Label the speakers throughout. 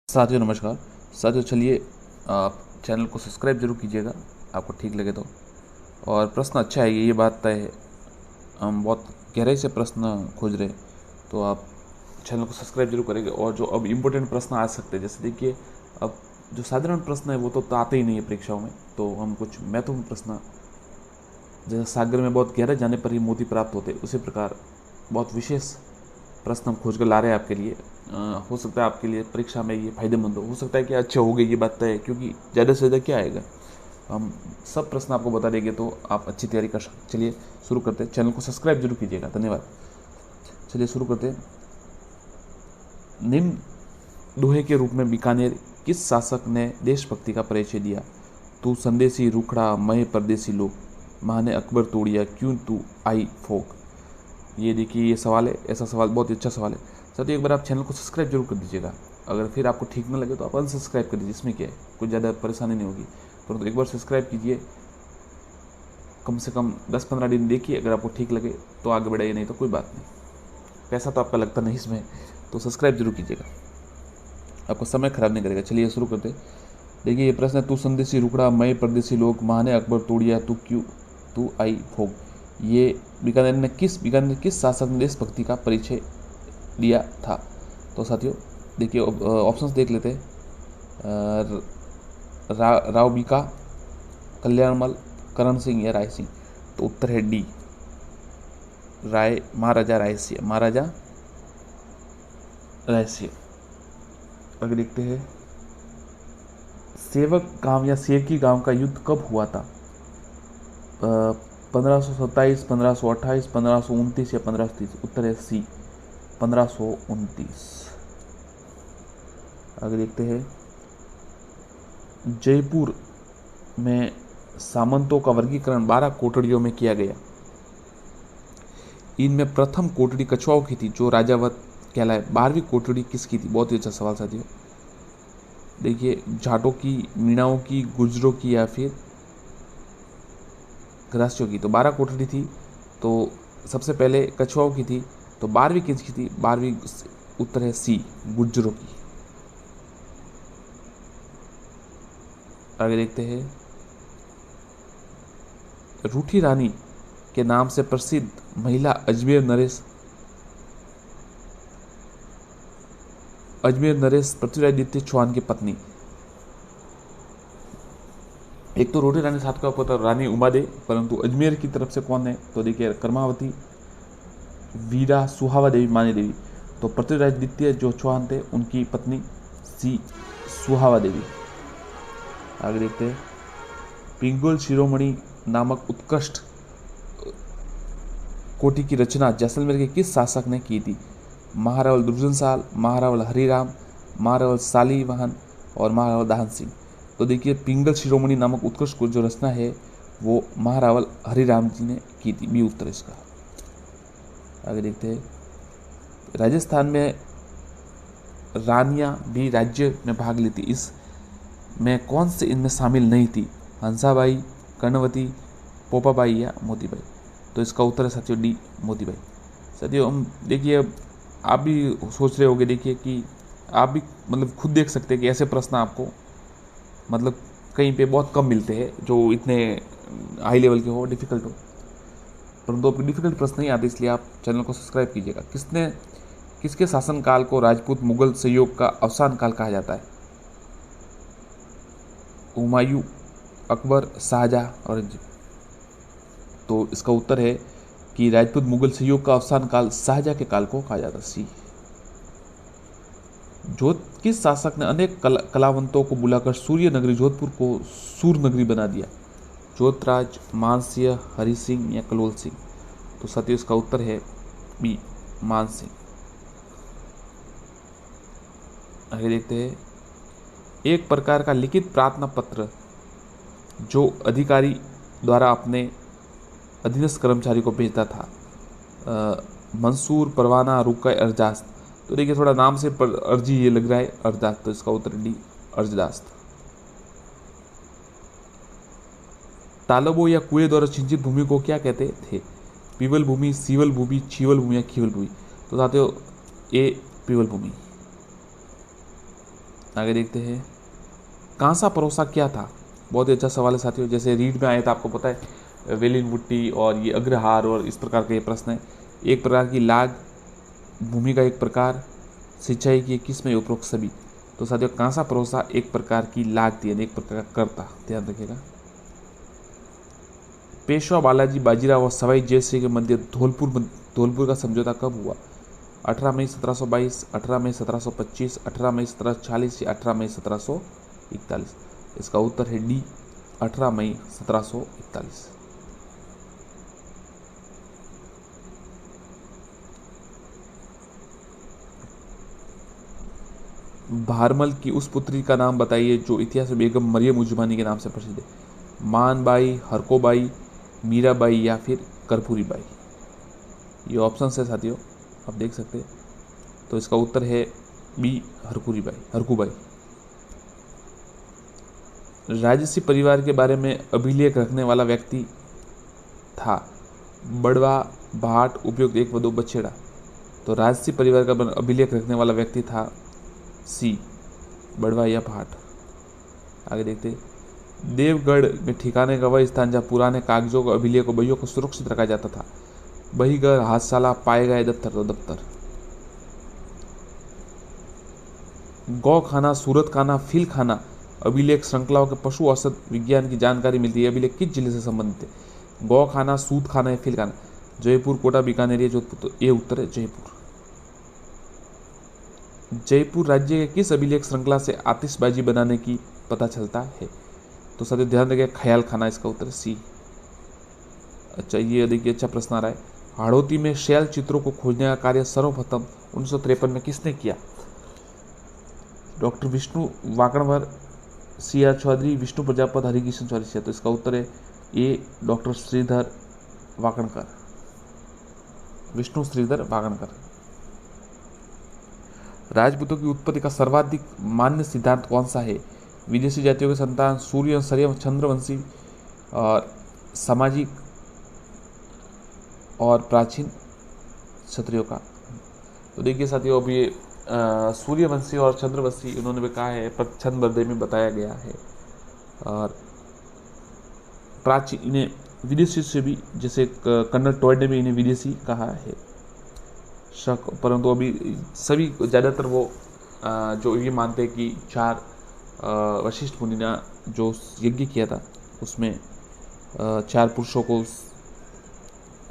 Speaker 1: साथियों नमस्कार। साथियों चलिए आप चैनल को सब्सक्राइब जरूर कीजिएगा, आपको ठीक लगे तो। और प्रश्न अच्छा है, ये बात तय है, हम बहुत गहराई से प्रश्न खोज रहे हैं, तो आप चैनल को सब्सक्राइब जरूर करेंगे। और जो अब इम्पोर्टेंट प्रश्न आ सकते हैं, जैसे देखिए अब जो साधारण प्रश्न है वो तो आते ही नहीं है परीक्षाओं में, तो हम कुछ महत्वपूर्ण प्रश्न, जैसे सागर में बहुत गहरे जाने पर ही मोती प्राप्त होते, उसी प्रकार बहुत विशेष प्रश्न हम खोज कर ला रहे हैं आपके लिए। हो सकता है आपके लिए परीक्षा में ये फायदेमंद हो सकता है कि अच्छे हो गए, ये बात तय है, क्योंकि ज़्यादा से ज़्यादा क्या आएगा, हम सब प्रश्न आपको बता देंगे, तो आप अच्छी तैयारी कर सकते। चलिए शुरू करते हैं, चैनल को सब्सक्राइब जरूर कीजिएगा, धन्यवाद। चलिए शुरू करते हैं। निम्न दोहे के रूप में बीकानेर किस शासक ने देशभक्ति का परिचय दिया? तू संदेशी रुखड़ा मैं परदेसी लोग, महाने अकबर तोड़िया क्यों तू आई फोक। ये देखिए ये सवाल है, ऐसा सवाल बहुत ही अच्छा सवाल है। साथ ही एक बार आप चैनल को सब्सक्राइब जरूर कर दीजिएगा, अगर फिर आपको ठीक न लगे तो आप अनसब्सक्राइब कर दीजिए, इसमें क्या है, कुछ ज़्यादा परेशानी नहीं होगी, परंतु एक बार सब्सक्राइब कीजिए, कम से कम 10-15 दिन देखिए, अगर आपको ठीक लगे तो आगे बढ़ाइए, नहीं तो कोई बात नहीं, पैसा तो आपका लगता नहीं इसमें, तो सब्सक्राइब जरूर कीजिएगा, आपको समय खराब नहीं करेगा। चलिए शुरू करते। देखिए ये प्रश्न है, तू संदेशी रुकड़ा मैं परदेसी लोग, महाने अकबर तोड़िया तू क्यों तू आई भोग। ये बीकानेर किस शासक ने देशभक्ति का परिचय दिया था? तो साथियों देखिए ऑप्शंस देख लेते हैं। राव बीका, कल्याणमल, करण सिंह या राय सिंह। तो उत्तर है डी, महाराजा रायसिंह, महाराजा रायसिंह। आगे देखते हैं, सेवक गांव या सेवकी गांव का युद्ध कब हुआ था? 1527, 1528, 1529 या 1530। उत्तर है सी, 1529। आगे देखते हैं, जयपुर में सामंतों का वर्गीकरण 12 कोठड़ियों में किया गया। इनमें प्रथम कोठड़ी कछुआओं की थी जो राजावत कहलाए। 12वीं कोठड़ी किसकी थी? बहुत ही अच्छा सवाल साथियों। देखिए जाटों की, मीणाओं की, गुर्जरों की या फिर ग्रासियों की। तो 12 कोठड़ी थी, तो सबसे पहले कछुआओं की थी, तो 12वीं किसकी थी? 12वीं उत्तर है सी, गुर्जरों की। आगे देखते हैं, रूठी रानी के नाम से प्रसिद्ध महिला अजमेर नरेश पृथ्वीराज द्वितीय चौहान की पत्नी। एक तो रोटी रानी साथ का पता रानी उमादे, परंतु अजमेर की तरफ से कौन है? तो देखिए कर्मावती, वीरा सुहावा देवी, मानी देवी। तो पृथ्वीराज द्वितीय जो चौहान थे उनकी पत्नी सी, सुहावा देवी। आगे देखते हैं, पिंगुल शिरोमणि नामक उत्कृष्ट कोटि की रचना जैसलमेर के किस शासक ने की थी? महारावल दुर्जनसाल, महारावल हरिराम, महारावल सालीवाहन और महारावल दाहन सिंह। तो देखिए पिंगल शिरोमणि नामक उत्कृष्ट जो रचना है वो महारावल हरिराम जी ने की थी, बी उत्तर इसका। आगे देखते हैं, राजस्थान में रानियां भी राज्य में भाग लेती, इस में कौन से इनमें शामिल नहीं थी? हंसाबाई, कर्णवती, पोपाबाई या मोतीबाई। तो इसका उत्तर है साथियों डी, मोतीबाई। साथियों हम देखिए आप भी सोच रहे होंगे, देखिए कि आप भी मतलब खुद देख सकते हैं कि ऐसे प्रश्न आपको मतलब कहीं पे बहुत कम मिलते हैं जो इतने हाई लेवल के हो, डिफ़िकल्ट हो, परंतु आपको डिफ़िकल्ट प्रश्न नहीं आते, इसलिए आप चैनल को सब्सक्राइब कीजिएगा। किसके शासनकाल को राजपूत मुगल सहयोग का अवसान काल कहा जाता है? हुमायूं, अकबर, शाहजहां, औरंगजेब। तो इसका उत्तर है कि राजपूत मुगल सहयोग का अवसान काल शाहजहां के काल को कहा जाता है, सी। किस शासक ने अनेक कलावंतों को बुलाकर सूर्य नगरी जोधपुर को सूर नगरी बना दिया? जोतराज, मानसिंह, हरि सिंह या कलोल सिंह। तो साथियों इसका उत्तर है बी, मान सिंह। आगे देखते हैं, एक प्रकार का लिखित प्रार्थना पत्र जो अधिकारी द्वारा अपने अधीनस्थ कर्मचारी को भेजता था, मंसूर, परवाना, रुकय, अर्जास्त। तो देखिए थोड़ा नाम से अर्जी ये लग रहा है अर्जास्त, तो इसका उत्तर डी, अर्जदास्त। तालाबों या कुएं द्वारा सिंचित भूमि को क्या कहते थे? पीवल भूमि, सीवल भूमि, छीवल भूमि या खीवल भूमि। तो साथियों ए, पीवल भूमि। आगे देखते हैं, कांसा परोसा क्या था? बहुत ही अच्छा सवाल है साथियों। जैसे रीड में आया था, आपको पता है वेलिन बुट्टी और ये अग्रहार और इस प्रकार के ये प्रश्न है। एक प्रकार की लाग, भूमि का एक प्रकार, सिंचाई की किस्में, उपरोक्त सभी। तो साथियों कांसा परोसा एक प्रकार की लाग थी, एक प्रकार का करता, ध्यान रखिएगा। पेशवा बालाजी बाजीराव और सवाई जय सिंह के मध्य धौलपुर का समझौता कब हुआ? 18 मई 1722, 18 मई 1725, 18 मई 1740 या 18 मई 1741? इसका उत्तर है डी, 18 मई 1741। भारमल की उस पुत्री का नाम बताइए जो इतिहास में बेगम मरियम उजमानी के नाम से प्रसिद्ध है। मानबाई, हरकोबाई, मीराबाई या फिर कर्पूरी बाई? ये ऑप्शन है साथियों, आप देख सकते हैं। तो इसका उत्तर है बी, हरकुबाई। राजसी परिवार के बारे में अभिलेख रखने वाला व्यक्ति था? बड़वा, भाट, उपयुक्त 1 व 2 बछेड़ा? तो राजसी परिवार का अभिलेख रखने वाला व्यक्ति था सी, बड़वा या भाट। आगे देखते, देवगढ़ में ठिकाने का वह स्थान जहाँ पुराने कागजों को, अभिलेखों, बहियों को सुरक्षित रखा जाता था। बहीघर, हाथशाला, पाएगा या दफ्तर? तो दफ्तर। गौ खाना, सूरत खाना, फील खाना अभिलेख श्रृंखलाओं के पशु औषध विज्ञान की जानकारी मिलती है। अभिलेख किस जिले से संबंधित है? गौ खाना, सूत खाना या फील खाना? जयपुर, कोटा, बीकानेर या जोधपुर? तो ये उत्तर है जयपुर। जयपुर राज्य के किस अभिलेख श्रृंखला से आतिशबाजी बनाने की पता चलता है? तो साथियों ध्यान रखिए, ख्याल खाना, इसका उत्तर सी। अच्छा, ये देखिए अच्छा प्रश्न आ रहा है। हाड़ौती में शैल चित्रों को खोजने का कार्य सर्वप्रथम 1953 में किसने किया? Doctor Vishnu Wakankar, C R Chaudhary, Vishnu Prajapat, Harikishan Chaurasia? तो इसका उत्तर है ए, डॉक्टर श्रीधर वाकणकर, विष्णु श्रीधर वाकणकर। राजपूतों की उत्पत्ति का सर्वाधिक मान्य सिद्धांत कौन सा है? विदेशी जातियों के संतान, सूर्य, सर्य, चंद्रवंशी और सामाजिक और प्राचीन क्षत्रियों का? तो देखिए साथियों, अब ये सूर्यवंशी और चंद्रवंशी इन्होंने भी कहा है, छंद बर्दे में बताया गया है। और प्राचीन, इन्हें विदेशी से भी, जैसे कर्नल टॉयड ने भी इन्हें विदेशी कहा है शक, परंतु अभी सभी ज़्यादातर वो जो ये मानते हैं कि 4 वशिष्ठ मुनि ने जो यज्ञ किया था उसमें 4 पुरुषों को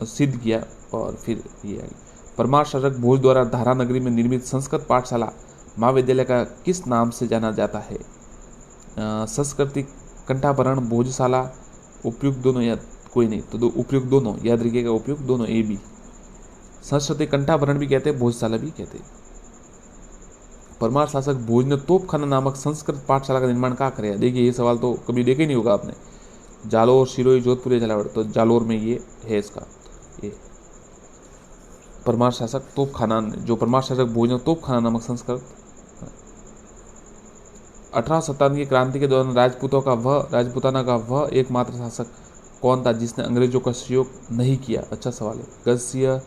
Speaker 1: सिद्ध किया और फिर ये आई। परमार शासक भोज द्वारा धारा नगरी में निर्मित संस्कृत पाठशाला महाविद्यालय का किस नाम से जाना जाता है? संस्कृति कंठाभरण, भोजशाला, उपयुक्त दोनों या कोई नहीं? तो उपयुक्त दोनों, याद रखिएगा, उपयुक्त दोनों, ए बी। संस्कृति कंठाभरण भी कहते हैं, भोजशाला भी कहते हैं। परमार शासक भोज ने तोपखाना नामक संस्कृत पाठशाला का निर्माण कहाँ कराया? देखिए ये सवाल तो कभी देखे नहीं होगा आपने। जालोर, सिरोही, जोधपुर या झालावाड़? तो जालोर में ये है इसका, ये परमार शासक तोपखाना, जो परमार शासक भोज ने तोपखाना नामक संस्कृत। 18 शताब्दी की क्रांति के दौरान राजपूताना का वह एकमात्र शासक कौन था जिसने अंग्रेजों का सहयोग नहीं किया? अच्छा सवाल है। गज सिंह,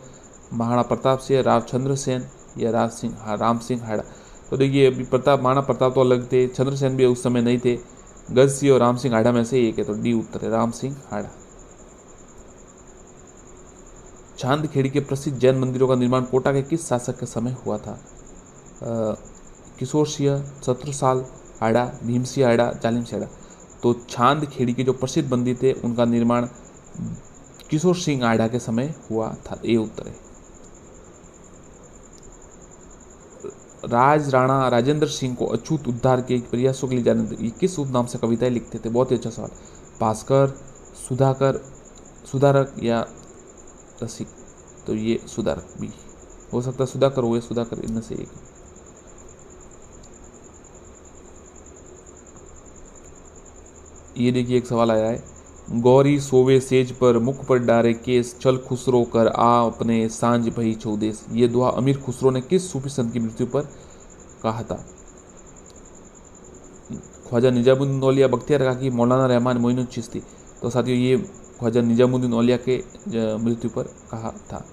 Speaker 1: महाराणा प्रताप सिंह, रामचंद्र सेन या राम सिंह हाड़ा? तो देखिए अभी महाराणा प्रताप तो अलग थे, चंद्रसेन भी उस समय नहीं थे। गज सिंह और राम सिंह हाड़ा में से एक है, तो डी उत्तर है, राम सिंह हाड़ा। चांदखेड़ी के प्रसिद्ध जैन मंदिरों का निर्माण कोटा के किस शासक के समय हुआ था? किशोर सिंह, छत्रसाल हाड़ा, भीम सिंह हाड़ा, जालिम सिंह हाड़ा? तो चांदखेड़ी के जो प्रसिद्ध मंदिर थे उनका निर्माण किशोर सिंह हाड़ा के समय हुआ था, ये उत्तर है। राणा राजेंद्र सिंह को अछूत उद्धार के प्रयासों के लिए जाने किस उपनाम से कविताएं लिखते थे? बहुत ही अच्छा सवाल। भास्कर, सुधारक या रसिक? तो ये सुधारक भी हो सकता है, सुधाकर हो या सुधाकर, इनमें से एक। ये देखिए एक सवाल आया है। गौरी सोवे सेज पर, मुख पर डारे केस, चल खुसरो कर आ अपने, सांझ भई चौदेस? ये दुआ अमीर खुसरो ने किस सूफी संत की मृत्यु पर कहा था? ख्वाजा निजामुद्दीन औलिया, बख्तियार काकी, मौलाना रहमान, मोइनुद्दीन चिश्ती? तो साथियों ये ख्वाजा निजामुद्दीन औलिया के मृत्यु पर कहा था।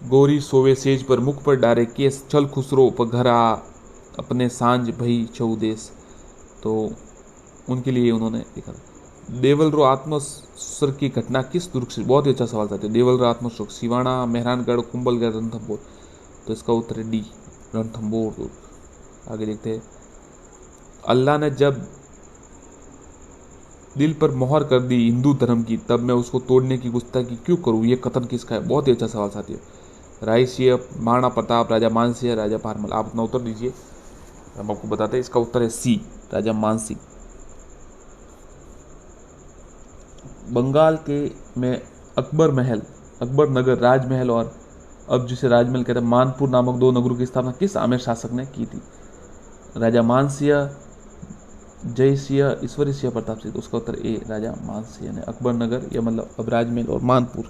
Speaker 1: गौरी सोवे सेज पर, मुख पर डारे केस, चल खुसरो पर घर आ अपने सांझ भई छऊ देश, तो उनके लिए उन्होंने लिखा था। देवलरो आत्मस्वर की घटना किस दुर्ग से, बहुत ही अच्छा सवाल था। देवलरो आत्मस्वर सिवाना, मेहरानगढ़, कुंभलगढ़, रणथंभौर, तो इसका उत्तर है डी, रणथंभौर दुर्ग। आगे देखते हैं। अल्लाह ने जब दिल पर मोहर कर दी हिंदू धर्म की, तब मैं उसको तोड़ने की गुस्ताखी क्यों करूं, ये कथन किसका है? बहुत ही अच्छा सवाल साथियों। राय सिंह, महाराणा प्रताप, राजा मान सिंह, राजा पारमल, आप अपना उत्तर दीजिए, हम आपको बताते हैं। इसका उत्तर है सी, राजा मान सिंह। बंगाल के में अकबर महल, अकबर नगर, राजमहल और अब जिसे राजमहल कहते हैं, मानपुर नामक दो नगरों की स्थापना किस आमेर शासक ने की थी? राजा मानसिंह, जय सिंह, ईश्वरी सिंह प्रताप सिंह, तो उसका उत्तर ए, राजा मानसिंह ने अकबर नगर या मतलब अब राजमहल और मानपुर।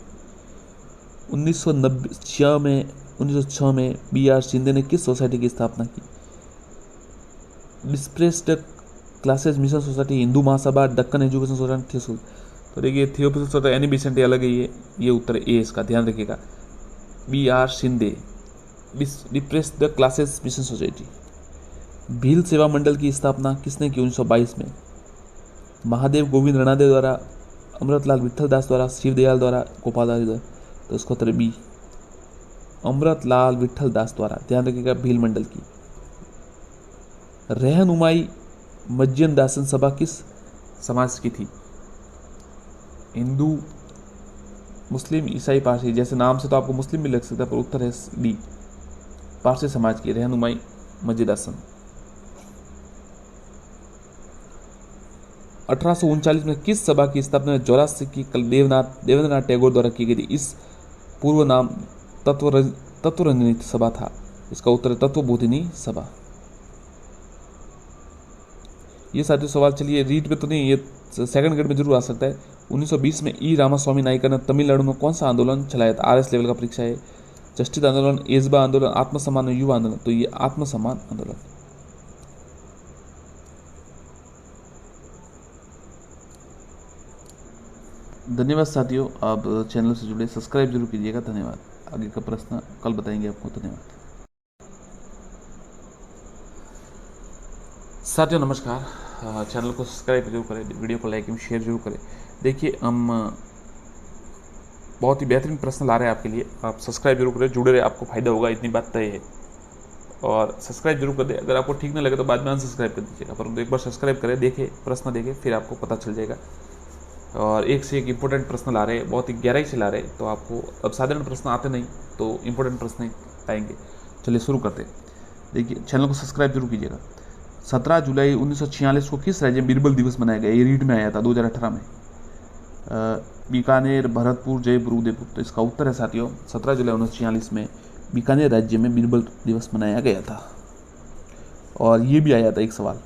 Speaker 1: 1906 में बी आर शिंदे ने किस सोसाइटी की स्थापना की? डिस्प्रेस्ड classes mission society, Hindu Mahasabha, Deccan education society, theosophy. तो देखिए थियोसोफी सोसाइटी एनी बिसेंटी अलग है, ये उत्तर ए इसका, ध्यान रखिएगा। B R Shinde, depressed classes mission society. Bhil Seva Mandal की स्थापना किसने की 1922 में? महादेव गोविंद रणादे द्वारा, अमृतलाल विठल दास द्वारा, शिवदयाल द्वारा, गोपालदास द्वारा, तो इसका उत्तर बी, अमृतलाल विठल दास द्वारा। ध्यान रखिएगा भील मंडल की। रहनुमाई मज्जन दासन सभा किस समाज की थी? हिंदू, मुस्लिम, ईसाई, पारसी, जैसे नाम से तो आपको मुस्लिम भी लग सकता है, पर उत्तर है डी, पारसी समाज की रहनुमाई मज्जन दासन। 1839 में किस सभा की स्थापना चौरासी की कल देवेंद्रनाथ टैगोर द्वारा की गई थी? इस पूर्व नाम तत्वरंजनी सभा था, इसका उत्तर है तत्वबोधिनी सभा। ये साथियों सवाल चलिए रीड में तो नहीं, ये सेकंड ग्रेड में जरूर आ सकता है। 1920 में ई रामास्वामी नायकर ने तमिलनाडु में कौन सा आंदोलन चलाया था? आरएस लेवल का परीक्षा है। जस्टिस आंदोलन, एजबा आंदोलन, आत्मसम्मान युवा आंदोलन, तो ये आत्मसम्मान आंदोलन। धन्यवाद साथियों, आप चैनल से जुड़े, सब्सक्राइब जरूर कीजिएगा। धन्यवाद। आगे का प्रश्न कल बताएंगे आपको। धन्यवाद साथियों, नमस्कार। चैनल को सब्सक्राइब जरूर करें, वीडियो को लाइक एवं शेयर जरूर करें। देखिए हम बहुत ही बेहतरीन प्रश्न ला रहे हैं आपके लिए, आप सब्सक्राइब जरूर करें, जुड़े रहे, आपको फायदा होगा, इतनी बात तय है। और सब्सक्राइब जरूर कर दें, अगर आपको ठीक नहीं लगे तो बाद में अनसब्सक्राइब कर दीजिएगा, परंतु एक बार सब्सक्राइब करें, देखें, प्रश्न देखें, फिर आपको पता चल जाएगा। और एक से एक इम्पोर्टेंट प्रश्न ला रहे हैं, बहुत ही गहराई से ला रहे हैं, तो आपको अब साधारण प्रश्न आते नहीं, तो इम्पोर्टेंट प्रश्न आएंगे। चलिए शुरू करते हैं। देखिए चैनल को सब्सक्राइब जरूर कीजिएगा। 17 जुलाई 1946 को किस राज्य में बीरबल दिवस मनाया गया? ये रीड में आया था 2018 में। बीकानेर, भरतपुर, जयपुर, उदयपुर, तो इसका उत्तर है साथियों 17 जुलाई 1946 में बीकानेर राज्य में बीरबल दिवस मनाया गया था। और ये भी आया था एक सवाल,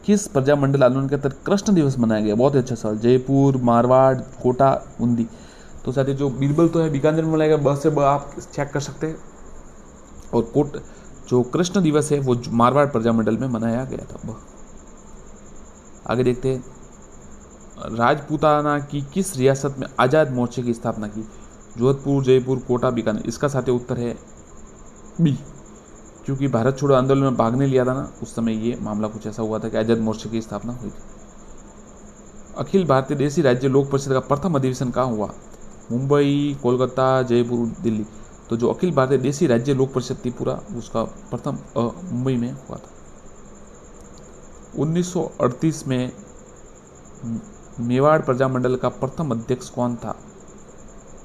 Speaker 1: किस प्रजामंडल आंदोलन के तहत कृष्ण दिवस मनाया गया? बहुत ही अच्छा सवाल। जयपुर, मारवाड़, कोटा, बूंदी, तो साथियों जो बीरबल तो है बीकानेर में मनाया गया, ब से ब आप चेक कर सकते हैं। और जो कृष्ण दिवस है वो मारवाड़ प्रजामंडल में मनाया गया था। आगे देखते हैं। राजपूताना की किस रियासत में आज़ाद मोर्चे की स्थापना की? जोधपुर, जयपुर, कोटा, बीकानेर, इसका साथियों उत्तर है बी, क्योंकि भारत छोड़ो आंदोलन में भाग नहीं लिया था ना, उस समय ये मामला कुछ ऐसा हुआ था कि आज़ाद मोर्चे की स्थापना हुई थी। अखिल भारतीय देसी राज्य लोक परिषद का प्रथम अधिवेशन कहाँ हुआ? मुंबई, कोलकाता, जयपुर, दिल्ली, तो जो अखिल भारतीय देसी राज्य लोक परिषद थी पूरा, उसका प्रथम मुंबई में हुआ था। 1938 में मेवाड़ प्रजामंडल का प्रथम अध्यक्ष कौन था?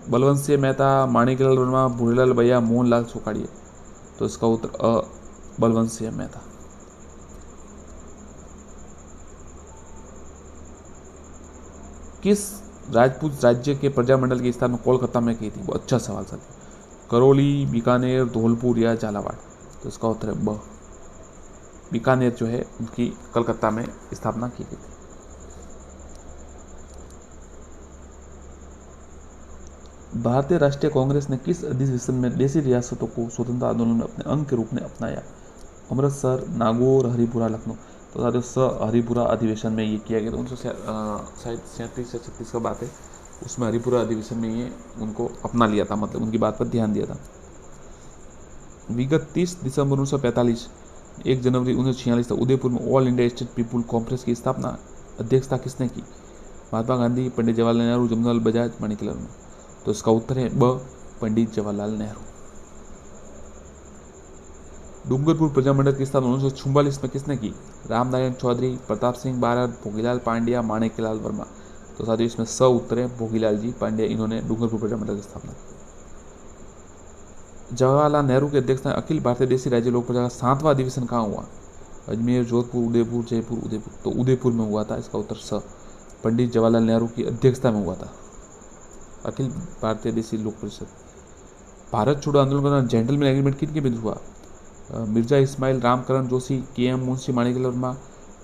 Speaker 1: बलवंत सिंह मेहता, माणिकलाल वर्मा, भूरीलाल भैया, मोहनलाल सोकाड़िया, तो इसका उत्तर बलवंत सिंह मेहता। किस राजपूत राज्य के प्रजामंडल की स्थापना कोलकाता में की थी? वो अच्छा सवाल था। करौली, बीकानेर, धौलपुर या झालावाड़, तो इसका उत्तर है ब, बीकानेर जो है उनकी कलकत्ता में स्थापना की गई थी। भारतीय राष्ट्रीय कांग्रेस ने किस अधिवेशन में देसी रियासतों को स्वतंत्रता आंदोलन में अपने अंग के रूप में अपनाया? अमृतसर, नागौर, हरिपुरा, लखनऊ, तो साथियों हरिपुरा अधिवेशन में ये किया गया था। 1937 या 36 का बात है, उसमें हरिपुरा अधिवेशन में ये उनको अपना लिया था, मतलब उनकी बात पर ध्यान दिया था। विगत 30 दिसंबर 1945 1 जनवरी 1946 तक उदयपुर में all India state people conference की स्थापना अध्यक्षता किसने की? महात्मा गांधी, पंडित जवाहरलाल नेहरू, जमनालाल बजाज, माणिकलाल नेहरू। तो इसका उत्तर है ब, पंडित जवाहरलाल नेहरू। डूंगरपुर प्रजामंडल की स्थापना 1944 में किसने की? रामनारायण चौधरी, प्रताप सिंह बारड, भोगीलाल पांड्या, माणिक्यलाल वर्मा। तो साथियों इसमें स उत्तर है, भोगीलाल जी पांड्या, इन्होंने डूंगरपुर प्रजामंडल की स्थापना की। जवाहरलाल नेहरू की अध्यक्षता अखिल भारतीय देसी राज्य लोक प्रजा का 7वां अधिवेशन कहाँ हुआ? अजमेर, जोधपुर, उदयपुर, जयपुर, उदयपुर। तो उदयपुर में हुआ था, इसका उत्तर स, पंडित जवाहरलाल नेहरू की अध्यक्षता में हुआ था अखिल भारतीय देसी लोक परिषद। भारत छोड़ो आंदोलन के दौरान जेंटलमैन एग्रीमेंट किनके बीच हुआ? मिर्जा इस्माइल, रामकरण जोशी, के.एम. मुंशी, माणिकलाल वर्मा,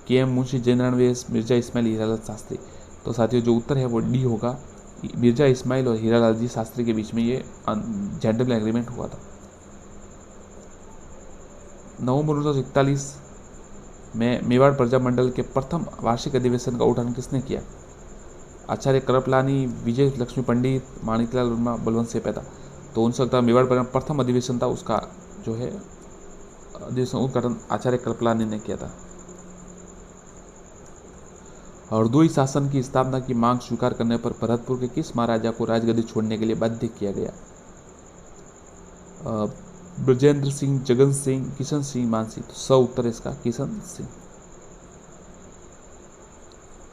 Speaker 1: के.एम. मुंशी, जयनारायण व्यास, मिर्जा इस्माइल, हीरालाल शास्त्री। तो साथियों जो उत्तर है वो डी होगा, मिर्जा इस्माइल और हीरालाल जी शास्त्री के बीच में ये जेंटलमैन एग्रीमेंट हुआ था। नवंबर 1941 में मेवाड़ प्रजामंडल के प्रथम वार्षिक अधिवेशन का उद्घाटन किसने किया? आचार्य कृपलानी, विजय लक्ष्मी पंडित, माणिकलाल वर्मा, बलवंत सिंह पैदा। तो 1941 मेवाड़ पर प्रथम अधिवेशन था, उसका जो है अधिवेशन उद्घाटन आचार्य कृपलानी ने किया था। हरदोई शासन की स्थापना की मांग स्वीकार करने पर भरतपुर के किस महाराजा को राजगद्दी छोड़ने के लिए बाध्य किया गया? ब्रजेंद्र सिंह, जगन सिंह, किशन सिंह, मानसिंह। तो स उत्तर इसका किशन सिंह।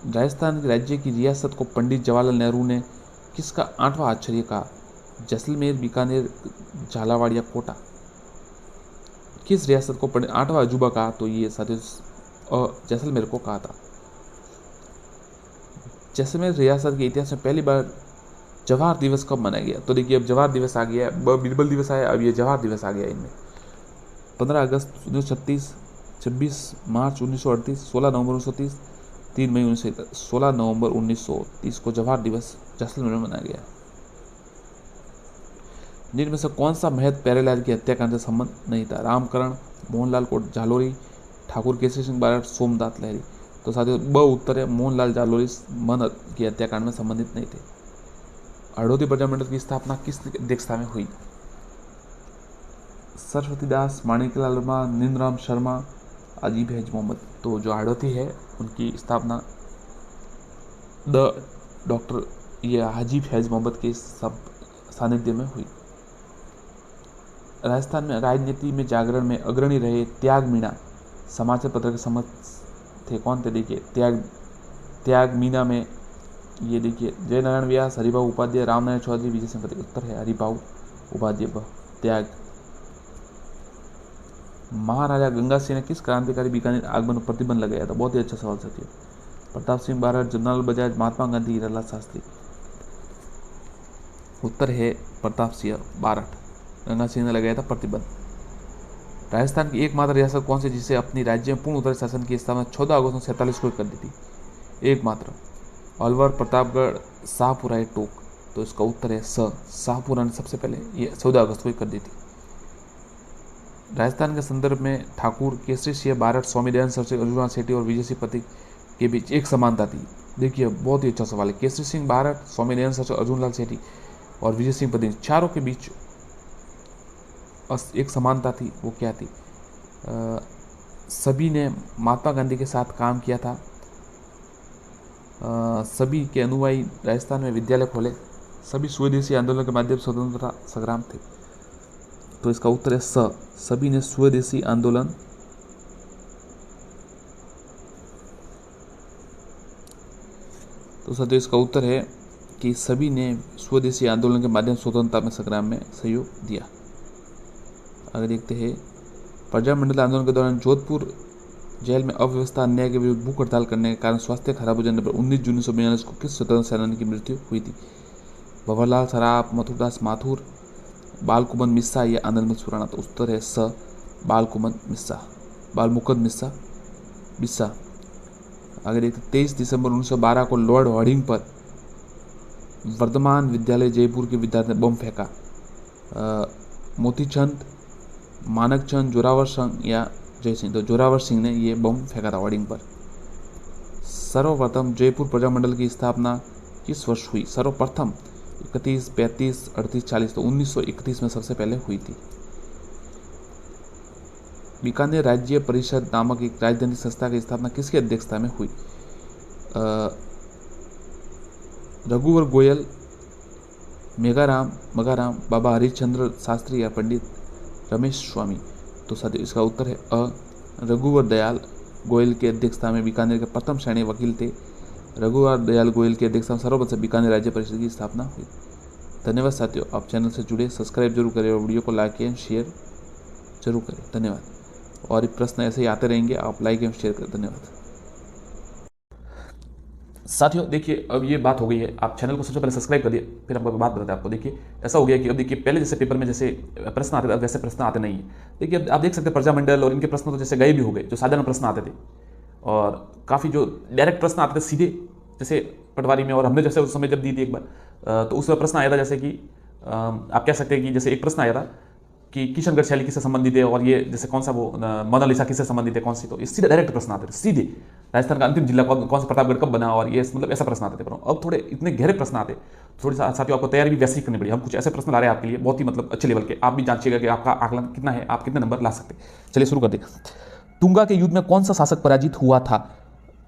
Speaker 1: राजस्थान राज्य की रियासत को पंडित जवाहरलाल नेहरू ने किसका 8वां आश्चर्य कहा? जैसलमेर, बीकानेर, झालावाड़ या कोटा। किस रियासत को 8वां अजूबा कहा? तो ये साथियों जैसलमेर को कहा था। जैसलमेर रियासत के इतिहास में पहली बार जवाहर दिवस कब मनाया गया? तो देखिए अब जवाहर दिवस आ गया है, बीरबल दिवस आया, अब ये जवाहर दिवस आ गया इनमें। 15 अगस्त 1936, 26 मार्च 1938, 16 नवंबर 1930, 3 मई 1930। 16 नवंबर 1930 को जवाहर दिवस जैसलमेर में मनाया गया। जिनमें से कौन सा महत प्यारेलाल की हत्याकांड से संबंध नहीं था? रामकरण, मोहनलाल कोट झालोरी, ठाकुर केसरी सिंह बारड, सोमनाथ लहरी। तो साथियों ब उत्तर है, मोहनलाल झालोरी महत की हत्याकांड में संबंधित नहीं थे। हरदोई प्रजामंडल की स्थापना किस अध्यक्षता में हुई? सरस्वती दास, माणिकलाल वर्मा, नींदराम शर्मा, अजीब हैज मोहम्मद। तो जो हरदोई है उनकी स्थापना डॉक्टर ये हाजीब हैज मोहम्मद के सब सानिध्य में हुई। राजस्थान में राजनीति में जागरण में अग्रणी रहे त्याग मीणा समाचार पत्र के समर्थ थे। कौन थे? देखिए त्याग मीणा में ये देखिए जयनारायण व्यास, हरिभाऊ उपाध्याय, रामनारायण चौधरी, विजय सिंह पटेल। उत्तर है हरिभाऊ उपाध्याय, त्याग। महाराजा गंगा सिंह ने किस क्रांतिकारी बीकानेर आगमन पर प्रतिबंध लगाया था? बहुत ही अच्छा सवाल साथियों। प्रताप सिंह बारड, जमनालाल बजाज, महात्मा गांधी, हीरालाल शास्त्री। उत्तर है प्रताप सिंह बारड, गंगा सिंह ने लगाया था प्रतिबंध। राजस्थान की एकमात्र रियासत कौन सी जिसे अपनी राज्य में पूर्ण उत्तरी शासन की स्थापना 14 अगस्त 1947 को कर दी थी? एकमात्र अलवर, प्रतापगढ़, शाहपुरा या टोक। तो इसका उत्तर है स, शाहपुरा ने सबसे पहले ये 14 अगस्त को कर दी थी। राजस्थान के संदर्भ में ठाकुर, केसरी सिंह बारड, स्वामी दयानंद सरस्वती, अर्जुन सेठी और विजय सिंह पथिक के बीच एक समानता थी। देखिए बहुत ही अच्छा सवाल है। केसरी सिंह बारड, स्वामी दयानंद सरस्वती, अर्जुन लाल सेठी और विजय सिंह पथिक चारों के बीच एक समानता थी। वो क्या थी? सभी ने महात्मा गांधी के साथ काम किया था। सभी के अनुयायी राजस्थान में विद्यालय खोले। सभी स्वदेशी आंदोलन के माध्यम से स्वतंत्रता संग्राम थे। तो इसका उत्तर है स, सभी ने स्वदेशी आंदोलन तो साथियों इसका उत्तर है कि सभी ने स्वदेशी आंदोलन के माध्यम से स्वतंत्रता में संग्राम में सहयोग दिया। आगे देखते हैं प्रजामंडल आंदोलन के दौरान जोधपुर जेल में अव्यवस्था अन्याय के विरुद्ध भूख हड़ताल करने के कारण स्वास्थ्य खराब हो जाने पर 19 जून 1942 को किस स्वतंत्रता सेनानी की मृत्यु हुई थी? भंवरलाल सराफ, मथुरदास माथुर, बालकुमन मिस्सा या आनंदमल सुराणा। तो उत्तर है स, बालकुमन मिस्सा, बालमुकुंद मिस्सा। आगे देखते 23 दिसंबर 1912 को लॉर्ड हार्डिंग पर वर्धमान विद्यालय जयपुर के विद्यार्थी ने बम फेंका। मोतीचंद, मानकचंद, जोरावर सिंह या जय सिंह। तो जोरावर सिंह ने ये बम फेंका था हार्डिंग पर। सर्वप्रथम जयपुर प्रजामंडल की स्थापना किस वर्ष हुई? सर्वप्रथम 31, 35, 38, 40। तो 1931 में सबसे पहले हुई थी। बीकानेर राज्य परिषद नामक एक राजनीतिक संस्था की स्थापना किसकी अध्यक्षता में हुई? रघुवर गोयल, मगाराम, बाबा हरिश्चंद्र शास्त्री या पंडित रमेश स्वामी? तो साथियों इसका उत्तर है अ, रघुवर दयाल गोयल की अध्यक्षता में बीकानेर के प्रथम श्रेणी वकील थे रघुवर दयाल गोयल की अध्यक्षता में सर्वप्रथम से बीकानेर राज्य परिषद की स्थापना हुई। धन्यवाद साथियों, आप चैनल से जुड़े, सब्सक्राइब जरूर करें और वीडियो को लाइक एंड शेयर जरूर करें। धन्यवाद। और ये प्रश्न ऐसे ही आते रहेंगे, आप लाइक एंड शेयर करें। धन्यवाद साथियों। देखिए अब ये बात हो गई है, आप चैनल को सबसे पहले सब्सक्राइब करिए, फिर हम बात बताते हैं आपको। देखिए ऐसा हो गया कि अब देखिए पहले जैसे पेपर में जैसे प्रश्न आते थे, अब वैसे प्रश्न आते नहीं है। देखिए अब आप देख सकते हैं प्रजामंडल और इनके प्रश्न तो जैसे गए भी हो गए, जो साधारण प्रश्न आते थे, और काफ़ी जो डायरेक्ट प्रश्न आते थे सीधे, जैसे पटवारी में, और हमने जैसे उस समय जब दी थी एक बार, तो उस प्रश्न आया था जैसे कि आप कह सकते हैं कि जैसे एक प्रश्न आया था कि किशनगढ़ शैली किससे संबंधित है, और ये जैसे कौन सा वो मोनालिसा किससे संबंधित है, कौन सी, तो इस सीधे डायरेक्ट प्रश्न आते थे सीधे। राजस्थान का अंतिम जिला कौन सा प्रतापगढ़ कब बना, और ये मतलब ऐसा प्रश्न आते थे। पर अब थोड़े इतने गहरे प्रश्न आते, थोड़ी साथियों आपको तैयारी भी वैसी करनी पड़ी। हम कुछ ऐसे प्रश्न ला रहे हैं आपके लिए बहुत ही मतलब अच्छे लेवल के, आप भी जांचिएगा कि आपका आकलन कितना है, आप कितने नंबर ला सकते। चलिए शुरू कर दे। तुंगा के युद्ध में कौन सा शासक पराजित हुआ था?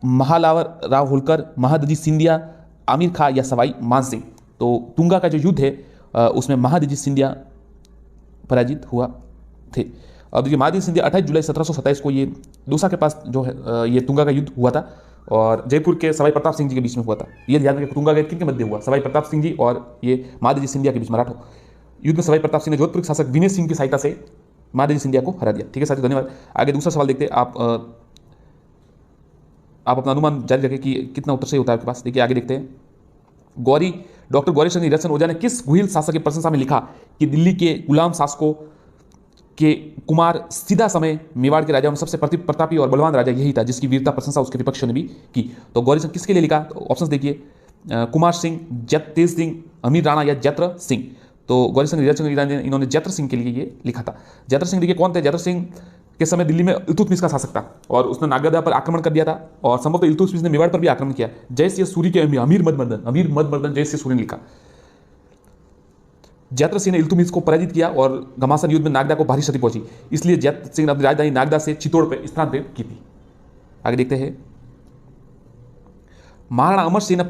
Speaker 1: महालावर राव होलकर, महादजी सिंधिया, आमिर खां या सवाई मानसिंह? तो तुंगा का जो युद्ध है उसमें महादजी सिंधिया पराजित हुआ थे। अब देखिए महादजी सिंधिया 28 जुलाई 1727 को ये दूसा के पास जो है ये तुंगा का युद्ध हुआ था, और जयपुर के सवाई प्रताप सिंह जी के बीच में हुआ था। ये ध्यान रखिए, तुंगा का युद्ध किनके मध्य हुआ? सवाई प्रताप सिंह जी और ये महादजी सिंधिया के बीच मराठों युद्ध में सवाई प्रताप सिंह ने जोधपुर के शासक विनय सिंह की सहायता से महादजी सिंधिया को हरा दिया। ठीक है साथियों, धन्यवाद। आगे दूसरा सवाल देखते हैं, आप अपना अनुमान जारी रखें कि कितना उत्तर सही होता है आपके पास। देखिए आगे देखते हैं। डॉक्टर गौरी शंकर निरसन ओझा ने किस गुहिल शासक की प्रशंसा में लिखा कि दिल्ली के गुलाम शासकों के कुमार सीधा समय मेवाड़ के राजाओं में सबसे प्रतापी और बलवान राजा यही था, जिसकी वीरता प्रशंसा उसके विपक्षियों ने भी की? तो गौरी शंकर किसके लिए लिखा? तो ऑप्शन देखिए, कुमार सिंह, तेज सिंह, अमीर राणा या जत्र सिंह? तो गौरी शंकर निरसन इन्होंने जत्र सिंह के लिए ये लिखा था। जत्र सिंह देखिए कौन थे? जत्र सिंह के समय दिल्ली में इल्तुतमिश का शासक था, और उसने नागदा पर आक्रमण कर दिया था, और संभवतः इल्तुतमिश ने मेवाड़ पर भी आक्रमण किया। जयसिंह सूरी के अमीर मदमर्दन जयसिंह सूरी ने लिखा। जयद्रथ सिंह ने इल्तुतमिश को पराजित किया और घमासान युद्ध में नागदा को भारी क्षति पहुंची, इसलिए जयद्रथ सिंह ने अपनी राजधानी नागदा से चित्तौड़ पर स्थानांतरित की थी। आगे देखते हैं। महाराणा अमर सिंह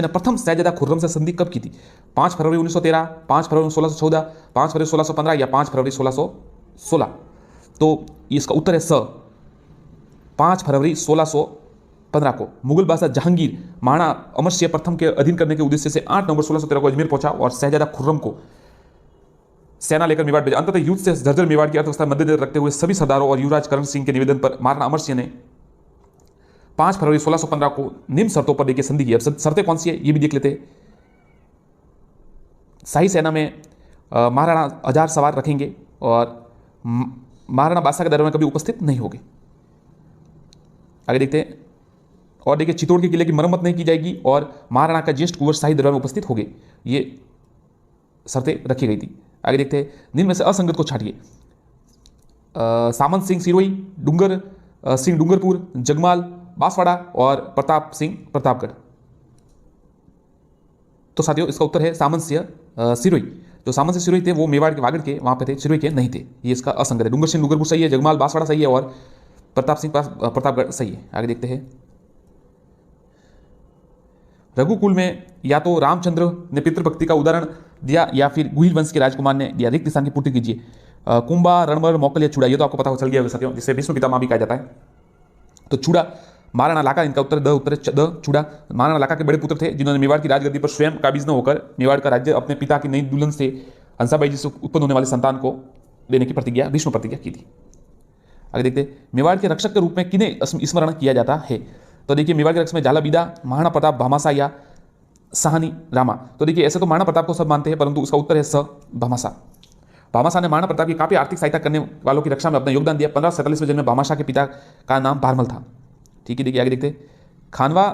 Speaker 1: ने प्रथम शहजादा खुर्रम से संधि कब की थी? 5 फरवरी 1913, 5 फरवरी 1614, 5 फरवरी 1615 या 5 फरवरी 1616? तो इसका उत्तर है स, 5 फरवरी 1615 को मुगल बादशाह जहांगीर महाराणा अमर सिंह प्रथम के अधीन करने के उद्देश्य से 8 नवंबर 1613 को अजमेर पहुंचा और शहजादा खुर्रम को सेना लेकर मेवाड़ भेजा। अंततः युद्ध से जर्जर मेवाड़ की अर्थव्यवस्था मद्देनजर रखते हुए सभी सरदारों और युवराज करण सिंह के निवेदन पर महाराणा अमर सिंह ने 5 फरवरी 1615 को निम्न शर्तों पर देखिए संधि की। अब शर्तें कौन सी है ये भी देख लेते हैं। शाही सेना में महाराणा 1000 सवार रखेंगे और महाराणा बादशाह के दरबार में कभी उपस्थित नहीं होंगे। आगे देखते हैं। और देखिए चित्तौड़ के किले की मरम्मत नहीं की जाएगी और महाराणा का ज्येष्ठ कुंवर शाही दरबार में उपस्थित होंगे, ये शर्तें रखी गई थी। आगे देखते हैं। निम्न में से असंगत को छाटिए। सामंत सिंह सिरोही, डूंगर सिंह डूंगरपुर, जगमाल बांसवाड़ा और प्रताप सिंह प्रतापगढ़? तो साथियों इसका उत्तर है सामंत सिंह सिरोही। जो सामंत सिंह सिरोही थे वो मेवाड़ के वागड़ के वहां पे थे, सिरोही के नहीं थे, ये इसका असंगत है। डूंगर सिंह डूंगरपुर सही है, जगमाल बांसवाड़ा सही है और प्रताप सिंह प्रतापगढ़ सही है। आगे देखते हैं। रघुकुल में या तो रामचंद्र ने पितृभक्ति का उदाहरण दिया या फिर गुहिल वंश के राजकुमार ने दिया। रिक्त स्थान की पूर्ति कीजिए। कुंभा, रणबर, मौकल या चूड़ा? ये तो आपको पता हो चल गया साथियों, जिसे भीष्म पितामह भी कहा जाता है। तो चूड़ा महाराणा लाका, इनका उत्तर उत्तर चूड़ा। महाराणा लाका के बड़े पुत्र थे जिन्होंने मेवाड़ की राजगद्दी पर स्वयं काबिज न होकर मेवाड़ का राज्य अपने पिता की नई दुल्हन से हंसाबाई जी से उत्पन्न होने वाले संतान को देने की प्रतिज्ञा, भीष्म प्रतिज्ञा की थी। आगे देखते हैं। मेवाड़ के रक्षक के रूप में किन्हें स्मरण किया जाता है? तो देखिए मेवाड़ के रक्षक में झाला बीदा, महाराणा प्रताप, भामाशाह या साहनी रामा? तो देखिए ऐसे तो महाराणा प्रताप को सब मानते हैं, परंतु उसका उत्तर है स, भामाशाह। भामाशाह ने महाराणा प्रताप की काफी आर्थिक सहायता करने वालों की रक्षा में अपना योगदान दिया। 1547 में जन्मे भामाशाह के पिता का नाम भारमल था। ठीक है, देखिए आगे देखते हैं। खानवा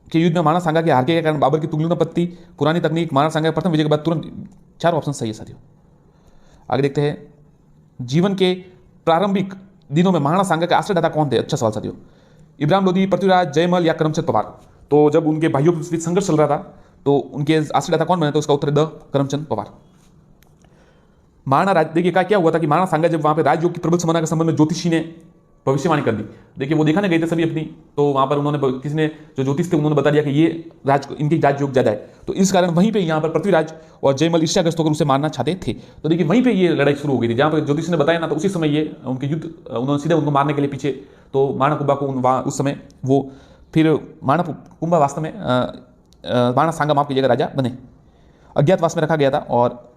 Speaker 1: के युद्ध में महाराणा सांगा के हार के कारण बाबर की तुगलकापत्ति, पुरानी तकनीक, महाराणा सांगा के प्रथम विजय के बाद तुरंत 4 ऑप्शन सही है साथियों। आगे देखते हैं। जीवन के प्रारंभिक दिनों में महाराणा सांगा के आश्रयदाता कौन थे? अच्छा सवाल साथियों। इब्राहिम लोधी, पृथ्वीराज, जयमल या करमचंद पवार? तो जब उनके भाइयों के बीच संघर्ष चल रहा था तो उनके आश्रयदाता कौन बने? तो उसका उत्तर है द, करमचंद पवार। महाराणा राज देखिए क्या हुआ था कि महाराणा सांगा जब वहां पे राजयोग की प्रबल संभावना के संबंध में ज्योतिषी ने भविष्यवाणी कर दी। देखिए वो दिखाने गए थे सभी अपनी, तो वहां पर उन्होंने किसी ने जो ज्योतिष थे उन्होंने बता दिया कि ये इनकी राजयोग ज्यादा है, तो इस कारण वहीं पे यहाँ पर पृथ्वीराज और जयमल ईर्ष्याग्रस्त होकर उसे मारना चाहते थे। तो देखिए वहीं पे ये लड़ाई शुरू हो गई थी, जहां पर ज्योतिष ने बताया ना, तो उसी समय ये उनके युद्ध उन्होंने सीधे उनको मारने के लिए पीछे, तो महाराणा कुंभा को उस समय वो फिर महाराणा कुंभा वास्तव में महाराणा सांगा माफ कीजिएगा राजा बने, अज्ञातवास में रखा गया था। और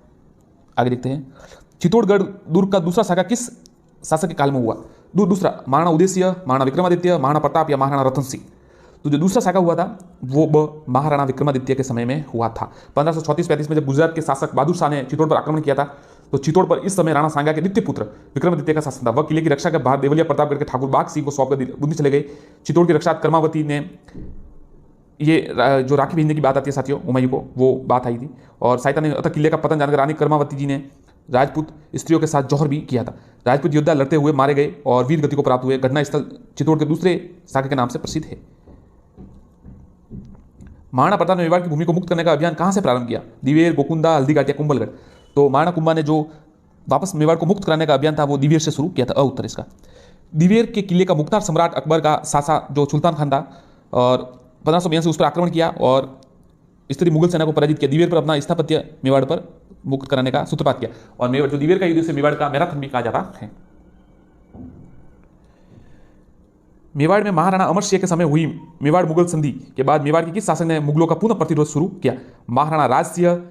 Speaker 1: आगे देखते हैं चित्तौड़गढ़ दुर्ग का दूसरा शाखा किस शासक के काल में हुआ? दूसरा महाराणा उदयसिंह, महाराणा विक्रमादित्य, महाराणा प्रताप या महाराणा रतन सिंह। तो जो दूसरा शाखा हुआ था वो महाराणा विक्रमादित्य के समय में हुआ था। 1534-35 में जब गुजरात के शासक बहादुर शाह ने चित्तौड़ पर आक्रमण किया था, तो चित्तौड़ पर इस समय राणा सांगा के द्वितीय पुत्र विक्रमादित्य का शासन था। वह किले की रक्षा के बाहर देवलिया प्रतापगढ़ के ठाकुर बाग सिंह को सौंपकर बुद्धि चले गए। चित्तौड़ की रक्षा कर्मावती ने, ये जो राखी भेजने की बात आती है साथियों हुमायूं को, वो बात आई थी। और सहायता ने अतः किले का पतन जानकर रानी कर्मावती जी ने राजपूत स्त्रियों के साथ जौहर भी किया था। राजपूत योद्धा लड़ते हुए मारे गए और वीर गति को प्राप्त हुए। घटना स्थल चित्तौड़ के दूसरे शाखा के नाम से प्रसिद्ध है। महाराणा प्रताप ने मेवाड़ की भूमि को मुक्त करने का अभियान कहां से प्रारंभ किया? दिवेर, गोकुंदा, हल्दीघाट या कुंभलगढ़। तो महाराणा कुंभा ने जो वापस मेवाड़ को मुक्त कराने का अभियान था वो दिवेर से शुरू किया था। उत्तर इसका दिवेर के किले का मुख्तार सम्राट अकबर का सासा जो सुल्तान खान था, और 1582 उस पर आक्रमण किया और स्त्री मुगल सेना को पराजित किया। दिवेर पर अपना स्थापत्य मेवाड़ पर मुक्त कराने का सूत्रपात किया। और मेवाड़ जो दिवेर का युद्ध से मेवाड़ का मैराथन भी कहा जाता है। मेवाड़ में महाराणा अमर सिंह के समय हुई मेवाड़ मुगल संधि के बाद मेवाड़ के किस शासक ने मुगलों का पुनः प्रतिरोध शुरू किया? महाराणा राज सिंह,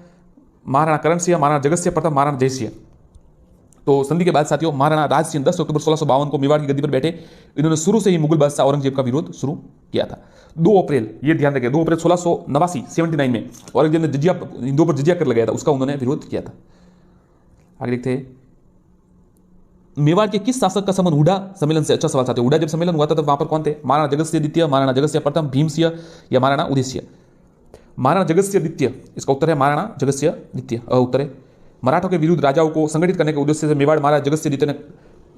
Speaker 1: महाराणा करण सिंह, महाराणा जगत सिंह प्रथम, महाराणा जयसिंह। तो संधि के बाद साथियों महाराणा राज सिंह 10 अक्टूबर 1652 को मेवाड़ की गद्दी पर बैठे। इन्होंने शुरू से ही मुगल बादशाह औरंगजेब का विरोध शुरू किया था। 2 अप्रैल, ये ध्यान रखें, 2 अप्रैल 1689 में औरंगजेब ने जजिया, हिंदुओं पर जजिया कर लगाया था, उसका उन्होंने विरोध किया था। आगे देखते हैं मेवाड़ के किस शासक का संबंध हुडा सम्मेलन से? अच्छा सवाल साथियों। हुडा जब सम्मेलन हुआ था तब वहां पर कौन थे? महाराणा जगत सिंह द्वितीय, महाराणा जगत सिंह प्रथम, भीम सिंह या महाराणा उदय सिंह? महाराणा जगत सिंह द्वितीय इसका उत्तर है। महाराणा जगत सिंह द्वितीय उत्तर है। मराठों के विरुद्ध राजाओं को संगठित करने के उद्देश्य से मेवाड़ महाराज जगत सिंह द्वितीय ने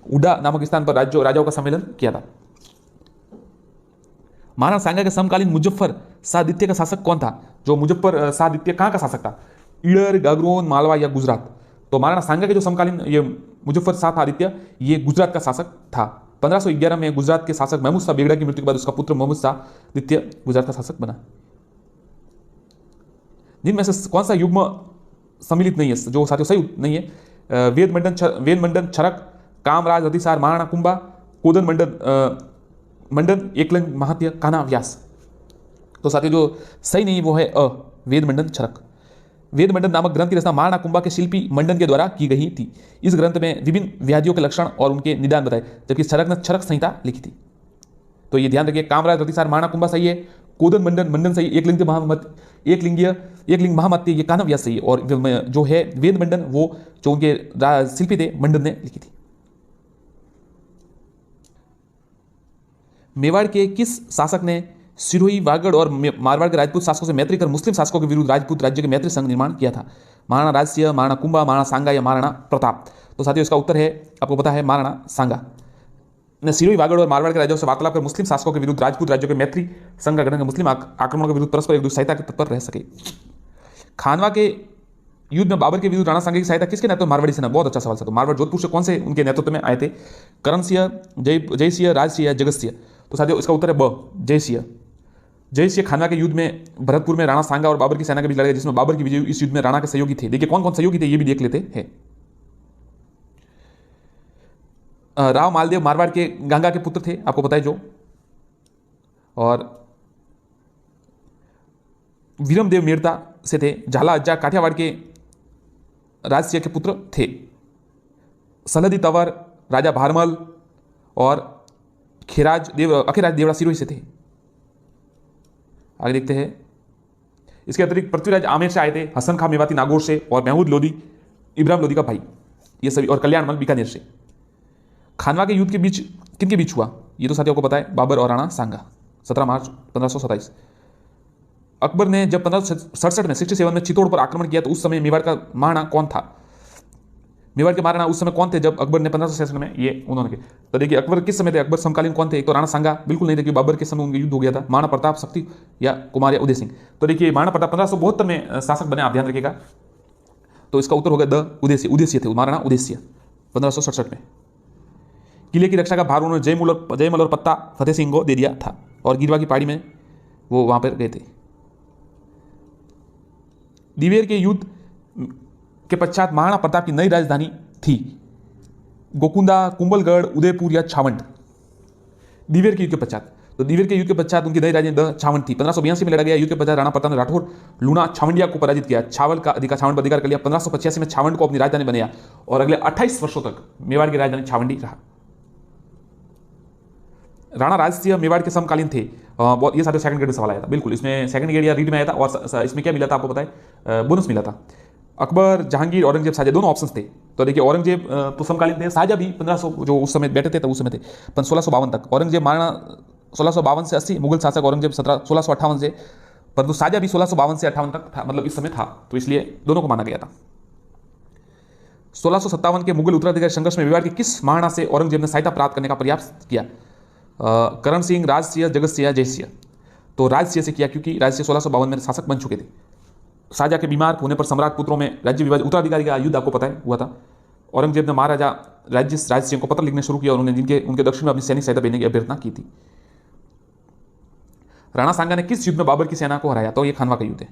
Speaker 1: हुडा नामक स्थान पर राजाओं का सम्मेलन किया था। महाराणा सांगा के समकालीन मुजफ्फर शाह द्वितीय का शासक कौन था? जो मुजफ्फर शाह द्वितीय कहां का शासक था? ईडर, गागरोन, मालवा या गुजरात? तो महाराणा सांगा के जो समकालीन ये मुजफ्फर शाह था आदित्य, ये गुजरात का शासक था। 1511 में गुजरात के शासक महमूद शाह बेगड़ा की मृत्यु के बाद उसका पुत्र मोहम्मद शाह द्वितीय गुजरात का शासक बना। जिनमें से कौन सा युग्म सम्मिलित नहीं है, जो साथियों सही नहीं है? वेद मंडन छरक, कामराज रतिसार, महाराणा कुंभा, कोदन मंडन एकलिंग महात्य, कान्हा व्यास। तो साथियों जो सही नहीं वो है वेद मंडन छरक। वेद मंडन नामक ग्रंथ की रचना महाराणा कुंभा के शिल्पी मंडन के द्वारा की गई थी। इस ग्रंथ में विभिन्न व्याधियों के लक्षण और उनके निदान बताए, जबकि छरक ने छरक संहिता लिखी थी। तो ये ध्यान रखिए, कामराज रतिसार महाराणा कुंभा सही है, कोदन मंडन सही, एकलिंग महामत्य ये कान्हा व्यास सही है, और जो है वेद मंडन वो जो उनके शिल्पी थे मंडन ने लिखी थी। मेवाड़ के किस शासक ने सिरोही, वागड़ और मारवाड़ के राजपूत शासकों से मैत्री कर मुस्लिम शासकों के विरुद्ध राजपूत राज्य के मैत्री संघ निर्माण किया था? महाराणा राज सिंह, महाराणा कुंभा, महाराणा सांगा या महाराणा प्रताप? तो साथियों इसका उत्तर है, आपको पता है, महाराणा सांगा ने सिरोही, वागड़ और मारवाड़ के राज्यों से वार्तालाप कर मुस्लिम शासकों के विरुद्ध राजपूत राज्यों के मैत्री संघ का गठन कर मुस्लिम आक्रमणों के विरुद्ध परस्पर एक दूसरे सहायता के तत्पर रह सके। खानवा के युद्ध में बाबर के विरुद्ध राणा सांगा की सहायता किसके नेतृत्व? मारवाड़ी सेना। बहुत अच्छा सवाल था। तो मारवाड़ जोधपुर से कौन से उनके नेतृत्व में आए थे? करण सिंह, जयसिंह, राज सिंह या जगत सिंह? तो साथियों इसका उत्तर है ब, जयसिंह। जयसिंह खानवा के युद्ध में भरतपुर में राणा सांगा और बाबर की सेना के बीच लड़ाई, जिसमें बाबर की विजय इस युद्ध में राणा के सहयोगी थे। देखिए कौन कौन सहयोगी थे ये भी देख लेते हैं। राव मालदेव मारवाड़ के गंगा के पुत्र थे, आपको पता है जो, और वीरमदेव मेड़ता से थे। झाला अज्जा काठियावाड़ के राजसिंह के पुत्र थे। सलहदी तंवर राजा भारमल और अखिराज देवड़ा सिरोही से थे। आगे देखते हैं। इसके अतिरिक्त पृथ्वीराज आमेर से आए थे, हसन खां मेवाती नागौर से, और महमूद लोदी इब्राहिम लोदी का भाई, ये सभी, और कल्याणमल बीकानेर से। खानवा के युद्ध के बीच किनके बीच हुआ? ये तो साथियों को पता है, बाबर और राणा सांगा, 17 मार्च 1527। अकबर ने जब 1567 में 67 में चित्तौड़ पर आक्रमण किया तो उस समय मेवाड़ का महाराणा कौन था? मेवाड़ के महाराणा उस समय कौन थे जब अकबर ने 1567 में ये उन्होंने? तो देखिए अकबर किस समय थे? अकबर समकालीन कौन थे? एक तो राणा सांगा बिल्कुल नहीं थे, क्योंकि बाबर के समय उनका युद्ध हो गया था। महाराणा प्रताप, शक्ति या कुमार या उदय सिंह? तो देखिए महाराणा प्रताप 1572 में शासक बने, आप ध्यान रखिएगा। तो इसका उत्तर होगा द उदयसिंह। उदयसिंह थे महाराणा उदयसिंह 1567 में। किले की रक्षा का भार उन्होंने जयमल और पत्ता फतेह सिंह को दे दिया था और गिरवा की पहाड़ी में वो वहां पर गए थे। दिवेर के युद्ध के पश्चात महाराणा प्रताप की नई राजधानी थी गोकुंदा, कुंभलगढ़, उदयपुर या छावंड। दिवेर के युद्ध के पश्चात, तो दिवेर के युद्ध के पश्चात उनकी नई राजधानी द छावंड थी। 1582 में लड़ा गया युद्ध के पश्चात राणा प्रताप ने राठौर लूणा छावंडिया को पराजित किया, छावंड पर अधिकार कर लिया। 1585 में छावंड को अपनी राजधानी बनाया और अगले 28 वर्षों तक मेवाड़ की राजधानी छावंडी रहा। राणा राजसिंह मेवाड़ के समकालीन थे। बहुत ये सारे सेकंड ग्रेड में सवाल आया था, बिल्कुल इसमें सेकंड ग्रेड या रीड में आया था। और इसमें क्या मिला था आपको पता है, बोनस मिला था। अकबर, जहांगीर, औरंगजेब, शाहजहां, दोनों ऑप्शंस थे। तो देखिए औरंगजेब तो समकालीन थे, शाहजहां भी 1500 जो उस समय बैठे थे तब उस समय थे 1652 तक। औरंगजेब महाराणा 1652 से 80, मुगल शासक औरंगजेब 1658 से, परंतु शाहजहां भी 1652 से 58 तक था, मतलब इस समय था, तो इसलिए दोनों को माना गया था। 1657 के मुगल उत्तराधिकारी संघर्ष में मेवाड़ के किस महाराणा से औरंगजेब ने सहायता प्राप्त करने का प्रयास किया? करण सिंह, राज सिंह, जगत सिंह, जय सिंह। तो राज सिंह से किया क्योंकि राज सिंह 1652 में शासक बन चुके थे। शाहजहां के बीमार होने पर सम्राट पुत्रों में राज्य विभाजन, उत्तराधिकारी का युद्ध आपको पता है हुआ था। औरंगजेब ने महाराजा राज सिंह को पत्र लिखने शुरू किया और उन्होंने उनके दक्षिण में अपनी सैनिक सहायता भेजने की अभ्यर्थना की थी। राणा सांगा ने किस युद्ध में बाबर की सेना को हराया? तो ये खानवा का युद्ध है,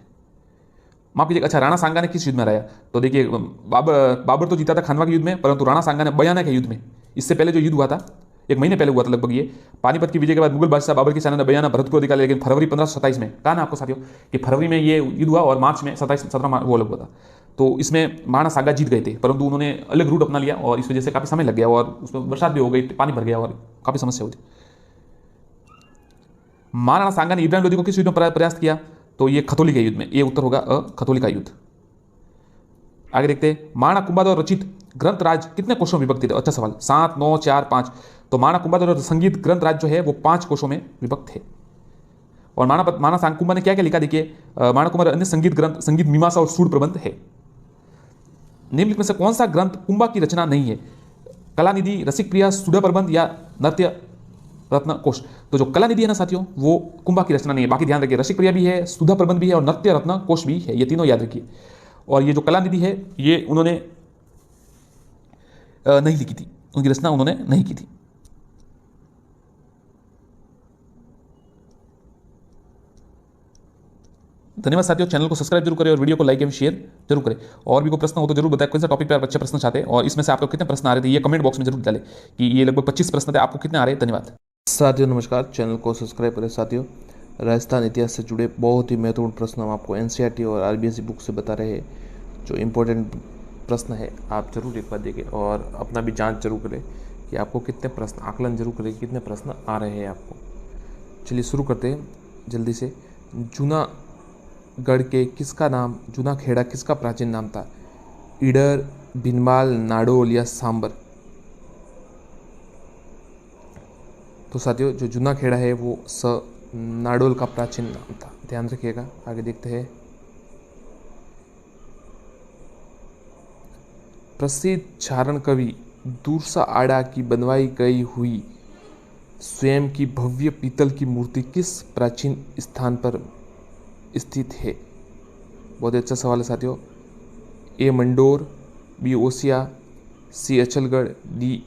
Speaker 1: माफ कीजिएगा। अच्छा, राणा सांगा ने किस युद्ध में हराया? तो देखिए बाबर तो जीता था खानवा के युद्ध में, परंतु राणा सांगा ने बयाना के युद्ध में, इससे पहले जो युद्ध हुआ था 1 महीने पहले हुआ था लगभग, ये पानीपत की विजय के बाद मुगल बादशाह बाबर की सेना ने बयाना भरतपुर अधिकार लिया। लेकिन फरवरी 1527 में, कहा ना आपको साथियों कि फरवरी में ये युद्ध हुआ और मार्च में 17 वो अलग हुआ था। तो इसमें महाराणा सांगा जीत गए थे, परंतु उन्होंने अलग रूट अपना लिया और इस वजह से काफी समय लग गया और उसमें बरसात भी हो गई, पानी भर गया और काफी समस्या हुई। महाराणा सांगा ने इब्राहिम लोदी को किस युद्ध में प्रयास किया? तो ये खतौली के युद्ध में, ये उत्तर होगा खतौली का युद्ध। आगे देखते हैं, महाराणा कुंभाद्वार रचित ग्रंथ राज कितने कोशों में विभक्त थे? अच्छा सवाल, 7, 9, 4, 5। तो महाराणा कुंभाद्वार संगीत ग्रंथ राज जो है वो 5 कोशों में विभक्त है। और महाराणा सांकुंभा ने क्या क्या लिखा? देखिए महाराणा कुंभा अन्य संगीत ग्रंथ, संगीत मीमांसा और सूड प्रबंध है। निम्नलिखित में से कौन सा ग्रंथ कुंभा की रचना नहीं है? कलानिधि, रसिक प्रिया, सूडा प्रबंध या नृत्य रत्न कोश? तो जो कलानिधि है ना साथियों, वो कुंभा की रचना नहीं है। बाकी ध्यान रखिए, रसिक प्रिया भी है, सुधा प्रबंध भी है और नृत्य रत्न कोश भी है, ये तीनों याद रखिए। और ये जो कलानिधि है ये उन्होंने नहीं लिखी थी, उनकी रचना उन्होंने नहीं की थी। धन्यवाद साथियों, चैनल को सब्सक्राइब जरूर करें और वीडियो को लाइक एवं शेयर जरूर करें। और भी कोई प्रश्न हो तो जरूर बताएं, कौन सा टॉपिक पर आप अच्छे प्रश्न चाहते हैं और इसमें से आपको कितने प्रश्न आ रहे थे ये कमेंट बॉक्स में जरूर डालें कि ये लगभग 25 प्रश्न थे, आपको कितने आ रहे हैं। धन्यवाद साथियों, नमस्कार, चैनल को सब्सक्राइब करें। साथियों, राजस्थान इतिहास से जुड़े बहुत ही महत्वपूर्ण प्रश्न हम आपको एनसीईआरटी और आरबीएसई बुक से बता रहे हैं। जो इम्पोर्टेंट प्रश्न है आप जरूर एक बार देखें और अपना भी जांच जरूर करें कि आपको कितने प्रश्न, आकलन जरूर करें कितने प्रश्न आ रहे हैं आपको। चलिए शुरू करते हैं जल्दी से। जूनागढ़ के किसका नाम, जूना खेड़ा किसका प्राचीन नाम था? ईडर, भिनमाल, नाडोल या सांबर? तो साथियों, जो जूना खेड़ा है वो नाडोल का प्राचीन नाम था, ध्यान रखिएगा। आगे देखते हैं। प्रसिद्ध चारण कवि दूरसा आड़ा की बनवाई गई हुई स्वयं की भव्य पीतल की मूर्ति किस प्राचीन स्थान पर स्थित है? बहुत अच्छा सवाल है साथियों। ए मंडोर, बी ओसिया, सी अचलगढ़, डी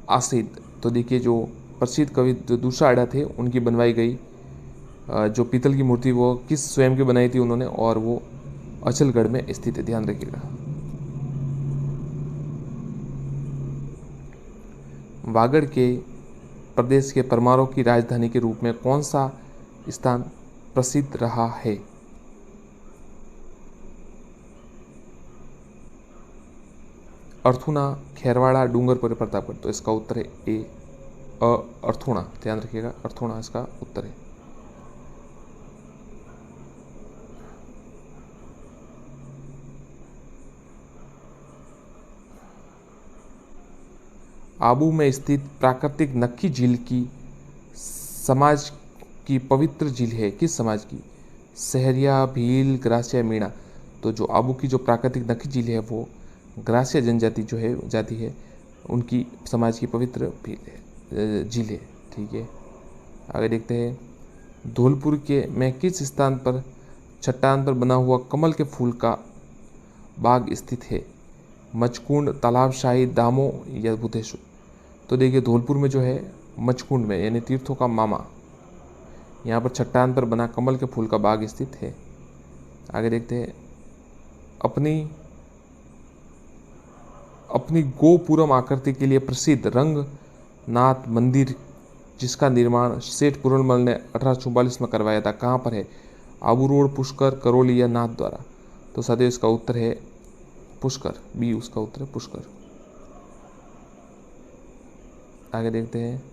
Speaker 1: आसिद। तो देखिए, जो प्रसिद्ध कवि जो दूरसा आड़ा थे उनकी बनवाई गई जो पीतल की मूर्ति वो किस स्वयं की बनाई थी उन्होंने, और वो अचलगढ़ में स्थित है, ध्यान रखिएगा। वागड़ के प्रदेश के परमारों की राजधानी के रूप में कौन सा स्थान प्रसिद्ध रहा है? अर्थुना, खेरवाड़ा, डूंगरपुर, प्रतापगढ़। तो इसका उत्तर है ए अर्थुना, ध्यान रखिएगा, अर्थुना इसका उत्तर है। आबू में स्थित प्राकृतिक नक्की झील की समाज की पवित्र झील है, किस समाज की? सहरिया, भील, ग्रासिया, मीणा। तो जो आबू की जो प्राकृतिक नक्की झील है वो ग्रासिया जनजाति जो है जाति है उनकी समाज की पवित्र झील है, ठीक है। आगे देखते हैं। धौलपुर के में किस स्थान पर चट्टान पर बना हुआ कमल के फूल का बाग स्थित है? मचकुंड, तालाबशाही, दामो या बुद्धेश्वर? तो देखिए धौलपुर में जो है मचकुंड में, यानी तीर्थों का मामा, यहाँ पर चट्टान पर बना कमल के फूल का बाग स्थित है। आगे देखते हैं, अपनी गोपुरम आकृति के लिए प्रसिद्ध रंगनाथ मंदिर जिसका निर्माण सेठ पूरनमल ने 1844 में करवाया था, कहाँ पर है? आबू रोड, पुष्कर, करौली या नाथ द्वारा? तो सदैव इसका उत्तर है पुष्कर, बी उसका उत्तर है पुष्कर। आगे देखते हैं,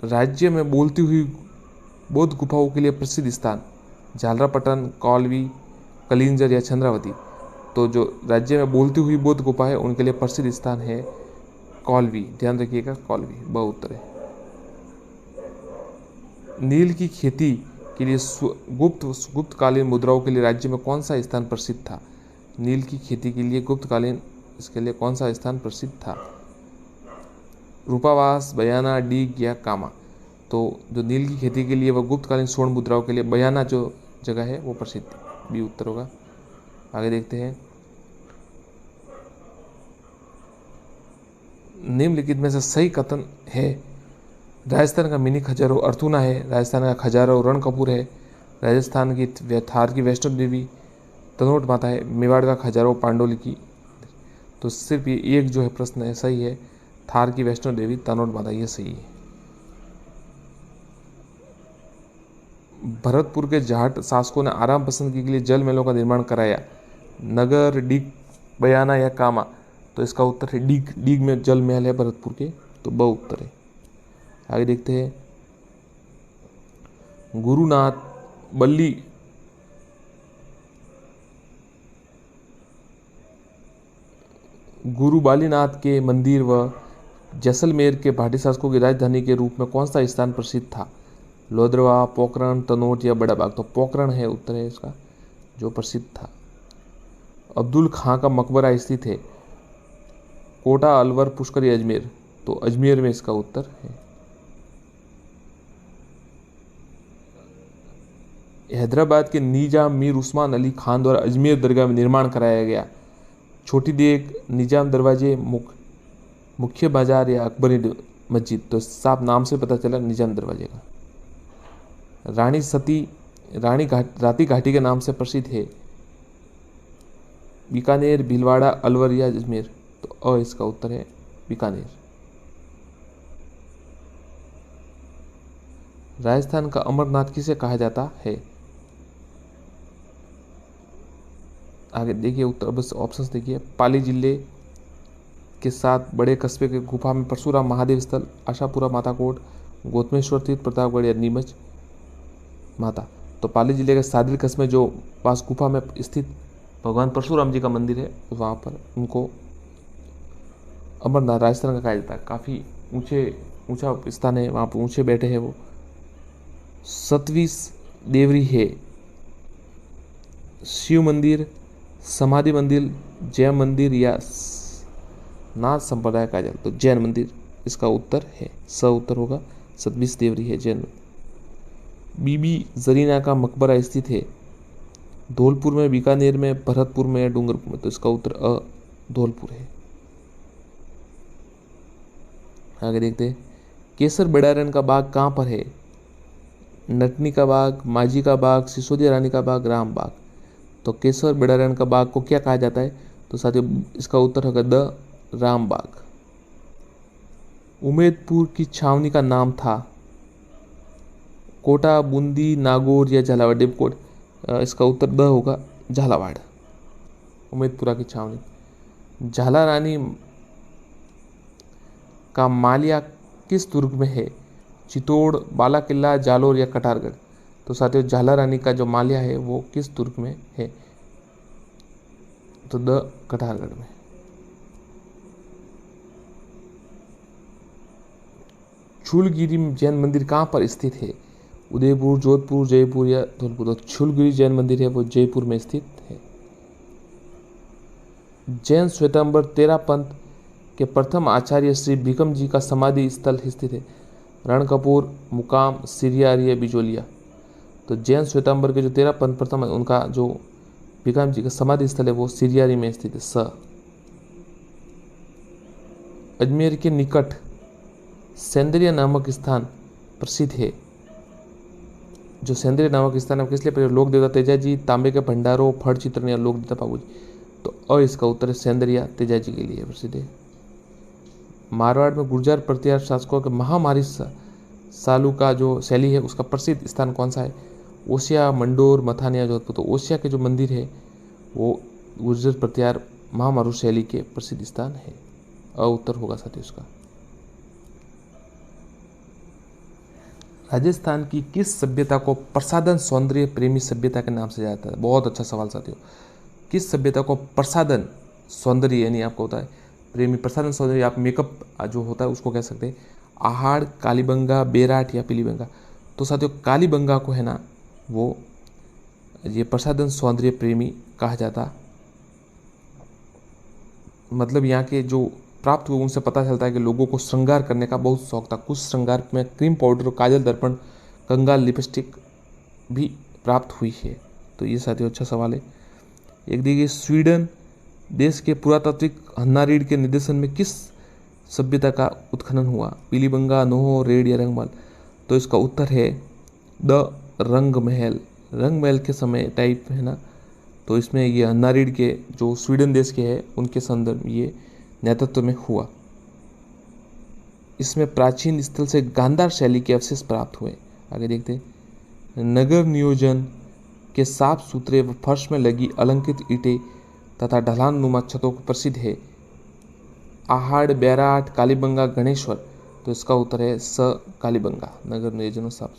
Speaker 1: राज्य में बोलती हुई बौद्ध गुफाओं के लिए प्रसिद्ध स्थान झालरापट्टन, कौलवी, कलिंजर या चंद्रावती? तो जो राज्य में बोलती हुई बौद्ध गुफा है उनके लिए प्रसिद्ध स्थान है कौलवी, ध्यान रखिएगा कौलवी, ब उत्तर है। नील की खेती के लिए गुप्तकालीन मुद्राओं के लिए राज्य में कौन सा स्थान प्रसिद्ध था? नील की खेती के लिए गुप्तकालीन इसके लिए कौन सा स्थान प्रसिद्ध था? रूपावास, बयाना, डीग या कामा? तो जो नील की खेती के लिए वह गुप्तकालीन स्वर्ण मुद्राओं के लिए बयाना जो जगह है वो प्रसिद्ध है, बी उत्तर होगा। आगे देखते हैं, निम्नलिखित में से सही कथन है? राजस्थान का मिनी खजारो अर्थुना है, राजस्थान का खजारो रणकपूर है, राजस्थान की थार की वैष्णो देवी तनोट माता है, मेवाड़ का खजारो पांडोली की। तो सिर्फ ये एक जो है प्रश्न है सही है, थार की वैष्णो देवी तनोट माता, ये सही है। भरतपुर के जाट शासकों ने आराम पसंद के लिए जल महलों का निर्माण कराया, नगर, डीग, बयाना या कामा? तो इसका उत्तर है डीग, डीग में जल महल है भरतपुर के, तो ब उत्तर है। आगे देखते हैं, गुरुनाथ बल्ली गुरु बालीनाथ के मंदिर व जैसलमेर के भाटी शासकों की राजधानी के रूप में कौन सा स्थान प्रसिद्ध था? लोदरवा, पोखरण, तनोट या बड़ा बाग? तो पोखरण है उत्तर है इसका जो प्रसिद्ध था। अब्दुल खां का मकबरा स्थित है कोटा, अलवर, पुष्कर या अजमेर? तो अजमेर में इसका उत्तर है। हैदराबाद के निजाम मीर उस्मान अली खान द्वारा अजमेर दरगाह में निर्माण कराया गया छोटी देग, निजाम दरवाजे, मुख्य बाजार या अकबरी मस्जिद? तो साफ नाम से पता चला निजाम दरवाजे का। रानी सती राती घाटी के नाम से प्रसिद्ध है, बीकानेर, भीलवाड़ा, अलवर या अजमेर? तो अ इसका उत्तर है बीकानेर। राजस्थान का अमरनाथ किसे कहा जाता है? आगे देखिए उत्तर, बस ऑप्शंस देखिए, पाली जिले के साथ बड़े कस्बे के गुफा में परशुराम महादेव स्थल, आशापुरा माता कोट, गौतमेश्वर तीर्थ, प्रतापगढ़ या नीमच माता? तो पाली जिले के सादरी कस्बे जो पास गुफा में स्थित भगवान परशुराम जी का मंदिर है, वहाँ पर उनको अमरनाथ राजस्थान का कहा जाता है। काफ़ी ऊंचा स्थान है, वहाँ पर ऊंचे बैठे हैं वो। 27 देवरी है, शिव मंदिर, समाधि मंदिर, जैन मंदिर या नाथ संप्रदाय कहा जाता है? तो जैन मंदिर इसका उत्तर है, स उत्तर होगा, 27 देवरी है जैन। बीबी जरीना का मकबरा स्थित है धौलपुर में, बीकानेर में, भरतपुर में या डूंगरपुर में? तो इसका उत्तर अ धौलपुर है। आगे देखते हैं, केसर बेड़ारन का बाग कहाँ पर है? नटनी का बाग, माझी का बाग, सिसोदिया रानी का बाग, राम बाग? तो केसर बेड़ारन का बाग को क्या कहा जाता है? तो साथियों इसका उत्तर होगा द राम बाग। उमेदपुर की छावनी का नाम था कोटा, बूंदी, नागौर या झालावाड़? डिपकोट? इसका उत्तर द होगा झालावाड़, उमेदपुरा की छावनी। झाला रानी का मालिया किस दुर्ग में है? चित्तौड़, बाला किला, जालोर या कटारगढ़? तो साथियों झाला रानी का जो मालिया है वो किस दुर्ग में है? तो द कटारगढ़ में। छूलगिरी जैन मंदिर कहाँ पर स्थित है? उदयपुर, जोधपुर, जयपुर या धौलपुर? तो छूलगिरी जैन मंदिर है वो जयपुर में स्थित है। जैन श्वेतांबर तेरा पंथ के प्रथम आचार्य श्री भीकम जी का समाधि स्थल स्थित है रणकपूर, मुकाम, सिरियार या बिजोलिया? तो जैन श्वेतांबर के जो 13 पंथ प्रथम है उनका जो भिकाम जी का समाधि स्थल है वो सिरियारी में स्थित है। स। अजमेर के निकट सेंद्रिया नामक स्थान प्रसिद्ध है। जो सेंद्रिय नामक स्थान है किस लिए प्रसिद्ध? लोक देवता तेजाजी, तांबे के भंडारों, फड़ चित्रण या लोक देवता बाबूजी। तो अ इसका उत्तर है सेंद्रिया तेजाजी के लिए प्रसिद्ध है। मारवाड़ में गुर्जर प्रतिहार शासकों के महामारी सालू का जो शैली है उसका प्रसिद्ध स्थान कौन सा है? ओसिया, मंडोर, मथानिया, जोधपुर। तो ओसिया के जो मंदिर है वो गुर्जर प्रतिहार महामारू शैली के प्रसिद्ध स्थान है। अ उत्तर होगा साथी उसका। राजस्थान की किस सभ्यता को प्रसाधन सौंदर्य प्रेमी सभ्यता के नाम से जाना जाता है? बहुत अच्छा सवाल साथियों। किस सभ्यता को प्रसाधन सौंदर्य यानी आपको होता है प्रेमी, प्रसाधन सौंदर्य आप मेकअप जो होता है उसको कह सकते हैं आहाड़, कालीबंगा, बेराट या पीलीबंगा। तो साथियों कालीबंगा को है ना वो ये प्रसाधन सौंदर्य प्रेमी कहा जाता। मतलब यहाँ के जो प्राप्त हुए उनसे पता चलता है कि लोगों को श्रृंगार करने का बहुत शौक था। कुछ श्रृंगार में क्रीम पाउडर, काजल, दर्पण, कंगाल, लिपस्टिक भी प्राप्त हुई है। तो ये साथियों अच्छा सवाल है। एक देखिए स्वीडन देश के पुरातात्विक हन्नारीड के निर्देशन में किस सभ्यता का उत्खनन हुआ? पीलीबंगा, नोहो, रेड या रंगमहल। तो इसका उत्तर है द रंग महल। रंग महल के समय टाइप है ना। तो इसमें ये हन्नारीड के जो स्वीडन देश के हैं उनके संदर्भ ये नेतृत्व में हुआ। इसमें प्राचीन स्थल से गांधार शैली के अवशेष प्राप्त हुए। आगे देखते हैं। नगर नियोजन के साफ सुथरे व फर्श में लगी अलंकृत ईंटें तथा ढलान नुमा छतों को प्रसिद्ध है। आहाड़, बैराट, कालीबंगा, गणेश्वर। तो इसका उत्तर है स कालीबंगा। नगर नियोजन साफ।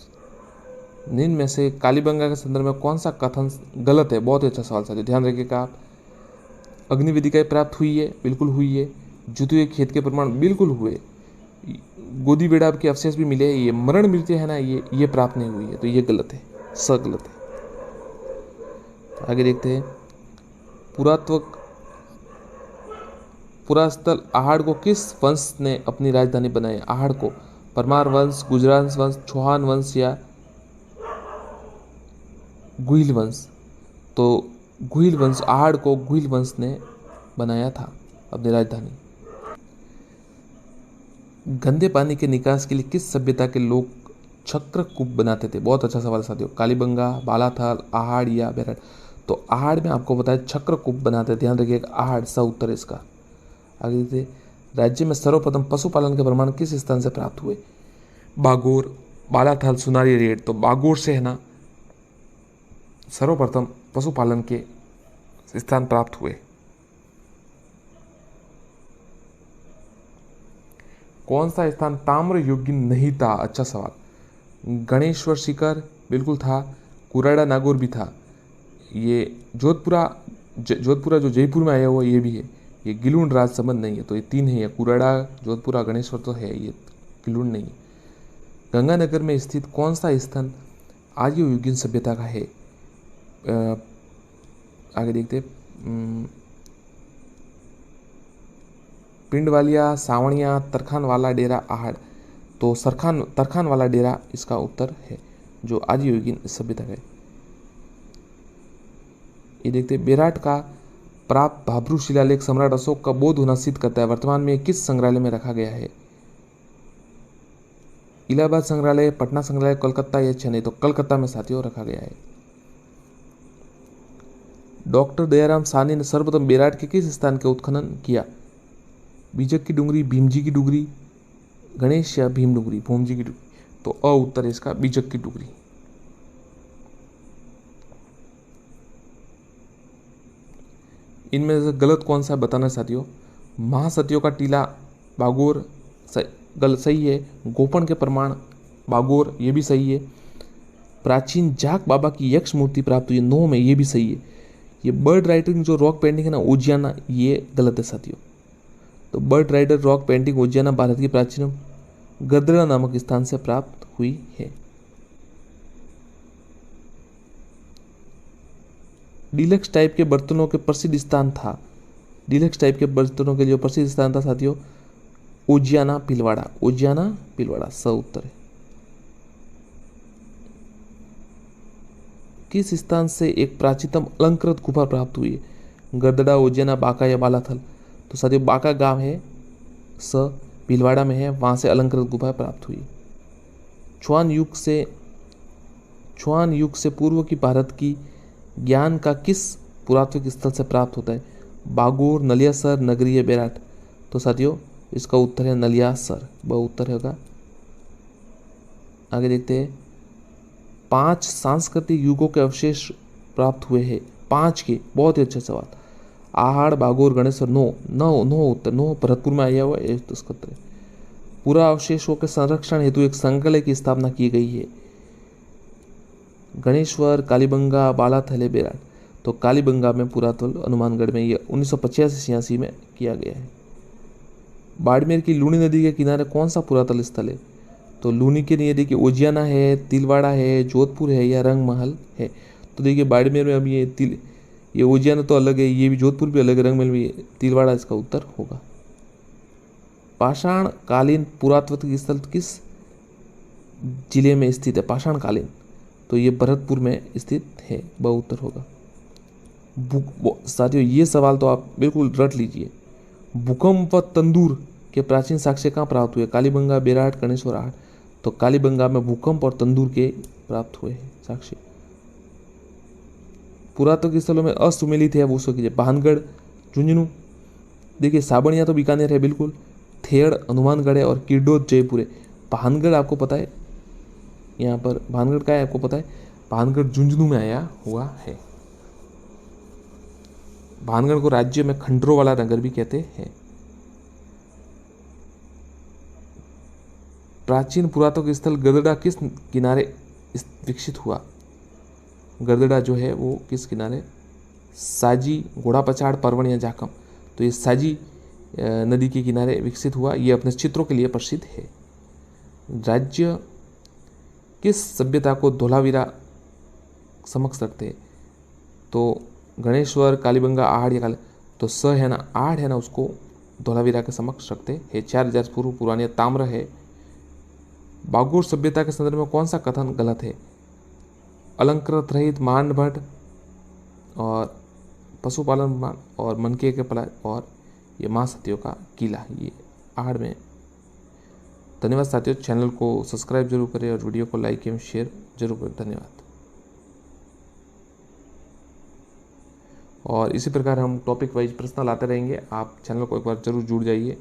Speaker 1: निम्न में से कालीबंगा के संदर्भ में कौन सा कथन गलत है? बहुत ही अच्छा सवाल साथियों, ध्यान रखिएगा आप। अग्निवेदिकाएं प्राप्त हुई है, बिल्कुल हुई है। जुते हुए खेत के प्रमाण बिल्कुल हुए। गोदी बेड़ा के अवशेष भी मिले। ये मरण मृत्यु है ना ये प्राप्त नहीं हुई है। तो ये गलत है, स गलत है। आगे देखते हैं। पुरास्थल आहाड़ को किस वंश ने अपनी राजधानी बनाई? आहाड़ को परमार वंश, गुजरात वंश, चौहान वंश या गुहिल वंश। तो गुहिल वंश, आहाड़ को गुहिल वंश ने बनाया था अपनी राजधानी। गंदे पानी के निकास के लिए किस सभ्यता के लोग चक्र कूप बनाते थे? बहुत अच्छा सवाल साथियों। कालीबंगा, बालाथाल, आहाड़ या बेरठ। तो आहाड़ में आपको बताया चक्र कूप बनाते, ध्यान रखिएगा। आहाड़ सा उत्तर इसका। आगे देखिए। राज्य में सर्वप्रथम पशुपालन के प्रमाण किस स्थान से प्राप्त हुए? बागोर, बालाथाल, सुनारी, रेड। तो बागोर से है ना सर्वप्रथम पशुपालन के स्थान प्राप्त हुए। कौन सा स्थान ताम्र योग्य नहीं था? अच्छा सवाल। गणेश्वर शिखर बिल्कुल था। कुराड़ा नागौर भी था। ये जोधपुरा जो जयपुर में आया हुआ ये भी है। ये गिलुंड राज संबंध नहीं है। तो ये तीन है, कुराड़ा, जोधपुरा, गणेश्वर तो है, ये गिलुंड नहीं है। गंगानगर में स्थित कौन सा स्थान आर्ययुगीन सभ्यता का है? आगे देखते। पिंडवालिया, सावणिया, तरखान वाला डेरा, आहाड़। तो तरखान वाला डेरा इसका उत्तर है जो आर्ययुगीन सभ्यता है। ये देखते। बेराट का प्राप्त भाभरू शिलालेख सम्राट अशोक का बोध होना सिद्ध करता है। वर्तमान में किस संग्रहालय में रखा गया है? इलाहाबाद संग्रहालय, पटना संग्रहालय, कोलकाता या चेन्नई। तो कलकत्ता में साथियों रखा गया है। डॉक्टर दयाराम साहनी ने सर्वप्रथम बेराट के किस स्थान का उत्खनन किया? बीजक की डूंगरी, भीमजी की डूंगरी, गणेश या भीम डूंगरी, भोमजी की डूंगरी। तो अ उत्तर इसका बीजक की डूंगरी। इनमें से गलत कौन सा बताना साथियों? महासतियों का टीला बागोर गलत सही है। गोपन के प्रमाण बागोर ये भी सही है। प्राचीन जाक बाबा की यक्ष मूर्ति प्राप्त हुई 9 में, ये भी सही है। ये बर्ड राइटिंग जो रॉक पेंटिंग है ना उजियाना, ये गलत है साथियों। तो बर्ड राइडर रॉक पेंटिंग उजियाना भारत की प्राचीन गद्रा नामक स्थान से प्राप्त हुई है। डीलक्स टाइप के बर्तनों के प्रसिद्ध स्थान था। डीलक्स टाइप के बर्तनों के जो प्रसिद्ध स्थान था साथियों उजियाना भीलवाड़ा। उजियाना भीलवाड़ा स उत्तर है। किस स्थान से एक प्राचीनतम अलंकृत गुफा प्राप्त हुई है? गरदड़ा, उज्जैना, बांका या बालाथल? तो साथियों बांका गांव है, भीलवाड़ा में है, वहां से अलंकृत गुफा प्राप्त हुई। छुआन युग से पूर्व की भारत की ज्ञान का किस पुरातात्विक स्थल से प्राप्त होता है? बागोर, नलियासर, नगरी या बेराट? तो साथियों इसका उत्तर है नलियासर, वह उत्तर होगा। आगे देखते हैं, 5 सांस्कृतिक युगों के अवशेष प्राप्त हुए हैं, 5 के। बहुत ही अच्छा सवाल। आहड़, बागोर, गणेश्वर, नो उत्तर, नो भरतपुर में आया हुआ है, तो इसका उत्तर है। पूरा अवशेषों के संरक्षण हेतु एक संग्रहालय की स्थापना की गई है। गणेश्वर, कालीबंगा, बालाथल, बेराट? तो कालीबंगा में पुरातत्व हनुमानगढ़ में ये 1985-86 में किया गया है। बाड़मेर की लूनी नदी के किनारे कौन सा पुरातत्व स्थल है? तो लूनी के लिए देखिए उजियाना है, तिलवाड़ा है, जोधपुर है या रंगमहल है? तो देखिए बाड़मेर में अब ये उजियाना तो अलग है, ये भी जोधपुर भी अलग है, रंगमहल भी, तिलवाड़ा इसका उत्तर होगा। पाषाण कालीन पुरातत्व स्थल किस जिले में स्थित है? पाषाण कालीन, तो ये भरतपुर में स्थित है, वह उत्तर होगा। साथियों ये सवाल तो आप बिल्कुल रट लीजिए। भूकंप व तंदूर के प्राचीन साक्ष्य कहाँ प्राप्त हुए? कालीबंगा, बेराट, गणेश्वर, आहड़? तो कालीबंगा में भूकंप और तंदूर के प्राप्त हुए हैं साक्ष्य। पुरातत्व स्थलों में असुमेलित है वो कीजिए। भानगढ़, झुंझुनू, देखिए साबणिया तो बीकानेर है बिल्कुल, थेड़ हनुमानगढ़ है और किरडोद जयपुर है। भानगढ़ आपको पता है, यहाँ पर भानगढ़ का है आपको पता है, भानगढ़ झुंझुनू में आया हुआ है। भानगढ़ को राज्य में खंडरों वाला नगर भी कहते हैं। प्राचीन पुरातत्व स्थल गरदड़ा किस किनारे विकसित हुआ? गरदड़ा जो है वो किस किनारे? साजी, घोड़ा पछाड़, परवण या जाखम? तो ये साजी नदी के किनारे विकसित हुआ। ये अपने चित्रों के लिए प्रसिद्ध है। राज्य किस सभ्यता को धोलावीरा समक्ष रखते हैं? तो गणेश्वर, कालीबंगा, आहड़ या तो स है ना, आहड़ है ना, उसको धोलावीरा के समक्ष रखते हैं। 4000 पूर्व पुरानी ताम्र है। बागोर सभ्यता के संदर्भ में कौन सा कथन गलत है? अलंकृत रहित मांड भट्ट और पशुपालन और मनके के पला और ये माँ सतियों का किला, ये आहड़ में। धन्यवाद साथियों, चैनल को सब्सक्राइब जरूर करें और वीडियो को लाइक एवं शेयर जरूर करें। धन्यवाद। और इसी प्रकार हम टॉपिक वाइज प्रश्न लाते रहेंगे, आप चैनल को एक बार जरूर जुड़ जाइए।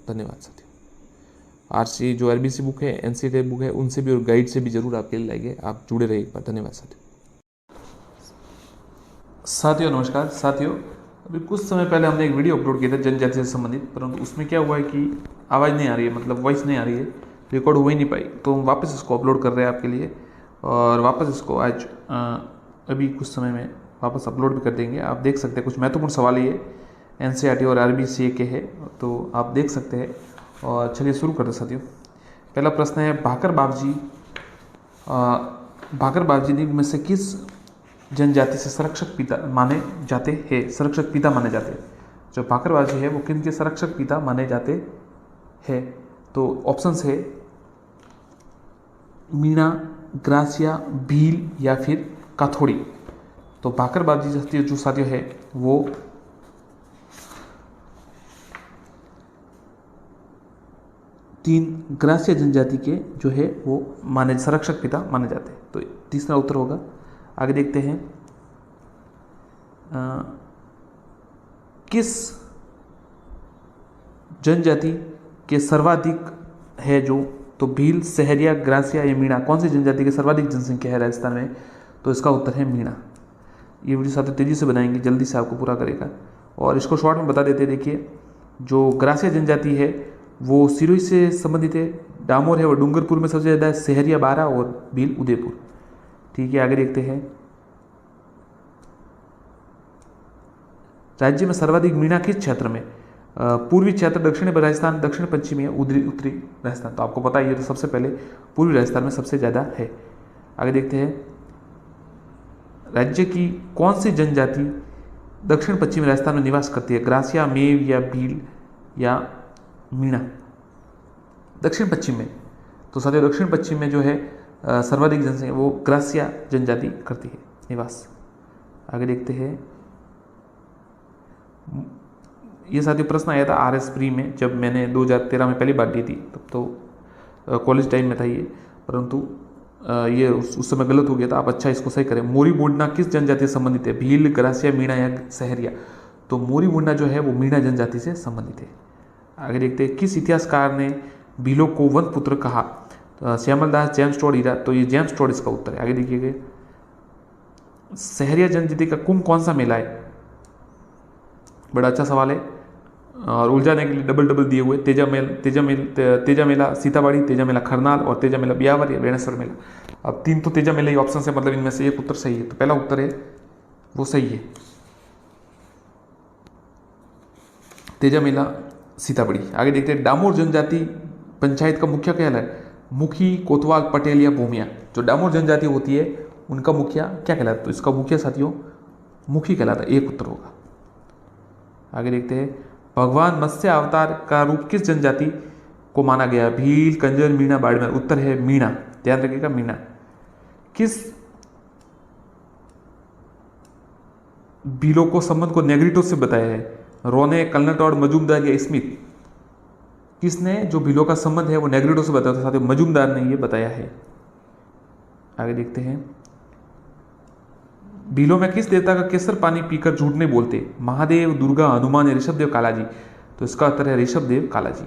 Speaker 1: धन्यवाद साथियों। आरसी जो आरबीसी बुक है, एनसीईआरटी बुक है, उनसे भी और गाइड से भी जरूर आपके लिए लाएंगे। आप जुड़े रहिए एक बार। धन्यवाद साथियों नमस्कार साथियों, अभी कुछ समय पहले हमने एक वीडियो अपलोड किया था जनजाति से संबंधित, परंतु उसमें क्या हुआ है कि आवाज़ नहीं आ रही है, मतलब वॉइस नहीं आ रही है, रिकॉर्ड हो ही नहीं पाई। तो हम वापस इसको अपलोड कर रहे हैं आपके लिए, और वापस इसको आज अभी कुछ समय में वापस अपलोड भी कर देंगे। आप देख सकते हैं, कुछ महत्वपूर्ण सवाल ये एनसीईआरटी और आरबीसी के है, तो आप देख सकते हैं। और चलिए शुरू करते हैं साथियों। पहला प्रश्न है, भाकर बाबजी में से किस जनजाति से संरक्षक पिता माने जाते हैं? संरक्षक पिता माने जाते हैं। जो भाकर बाबजी है वो किन के संरक्षक पिता माने जाते हैं? तो ऑप्शंस है मीणा, ग्रासिया, भील या फिर काथोड़ी। तो भाकर बाबजी जो साथियों है वो तीन ग्रासिया जनजाति के जो है वो माने संरक्षक पिता माने जाते हैं। तो तीसरा उत्तर होगा। आगे देखते हैं, किस जनजाति के सर्वाधिक है जो? तो भील, सहरिया, ग्रासिया या मीणा? कौन सी जनजाति की सर्वाधिक जनसंख्या है राजस्थान में? तो इसका उत्तर है मीणा। ये वीडियो साथ तेजी से बनाएंगे, जल्दी से आपको पूरा करेगा। और इसको शॉर्ट में बता देते हैं। देखिए, जो ग्रासिया जनजाति है वो सिरोही से संबंधित है, डामोर है वो डूंगरपुर में सबसे ज़्यादा है, सहरिया 12 और भील उदयपुर। ठीक है, आगे देखते हैं, राज्य में सर्वाधिक मीणा किस क्षेत्र में? पूर्वी क्षेत्र, दक्षिणी राजस्थान, दक्षिण पश्चिमी या उत्तरी राजस्थान? तो आपको पता है ये तो सबसे पहले पूर्वी राजस्थान में सबसे ज़्यादा है। आगे देखते हैं, राज्य की कौन सी जनजाति दक्षिण पश्चिमी राजस्थान में निवास करती है? ग्रासिया, मेव या भील या मीणा? दक्षिण पश्चिम में। तो साथियों दक्षिण पश्चिम में जो है सर्वाधिक जनसंख्या वो ग्रासिया जनजाति करती है। निवास। आगे देखते हैं, ये साथियों प्रश्न आया था RS प्री में, जब मैंने 2013 में पहली बार दी थी, तब तो कॉलेज टाइम में था ये, परंतु ये उस समय गलत हो गया था। आप अच्छा इसको सही करें। मोरी बुंडा किस जनजाति से संबंधित है? भील, ग्रासिया, मीणा या सहरिया? तो मोरी बुंडा जो है वो मीणा जनजाति से संबंधित है। आगे देखते हैं, किस इतिहासकार ने भीलों को वन पुत्र कहा? श्यामल दास, जेम्स टॉड, हीरा? तो ये जेम्स टॉड इसका उत्तर है। आगे देखिएगा, सहरिया जनजाति का कुंभ कौन सा मेला है? बड़ा अच्छा सवाल है और उलझाने के लिए डबल डबल दिए हुए। तेजा मेला सीताबाड़ी, तेजा मेला खरनाल और तेजा मेला ब्यावर या बेणेश्वर मेला। अब 3 तो तेजा मेला ही ऑप्शन से, मतलब इनमें से एक उत्तर सही है, तो पहला उत्तर है वो सही है, तेजा मेला सीताबड़ी। आगे देखते हैं, डामोर जनजाति पंचायत का मुखिया क्या है? मुखी, कोतवाल, पटेल या भूमिया? जो डामोर जनजाति होती है उनका मुखिया क्या कहलाता है? तो इसका मुखिया साथियों मुखी कहलाता है, एक उत्तर होगा। आगे देखते हैं, भगवान मत्स्य अवतार का रूप किस जनजाति को माना गया? भील, कंजर, मीणा, बाड़मेर? उत्तर है मीणा, ध्यान रखिएगा मीणा। किस भीलों को संबंध को नेग्रिटो से बताया है? रोने, कलनटौड़, मजूमदार या स्मिथ? किसने जो भीलों का संबंध है वो नेग्रिटो से बताया था साथियों? मजूमदार ने ये बताया है। आगे देखते हैं, भीलों में किस देवता का केसर पानी पीकर झूठ नहीं बोलते? महादेव, दुर्गा, हनुमान या ऋषभदेव, कालाजी? तो इसका उत्तर है ऋषभदेव, कालाजी।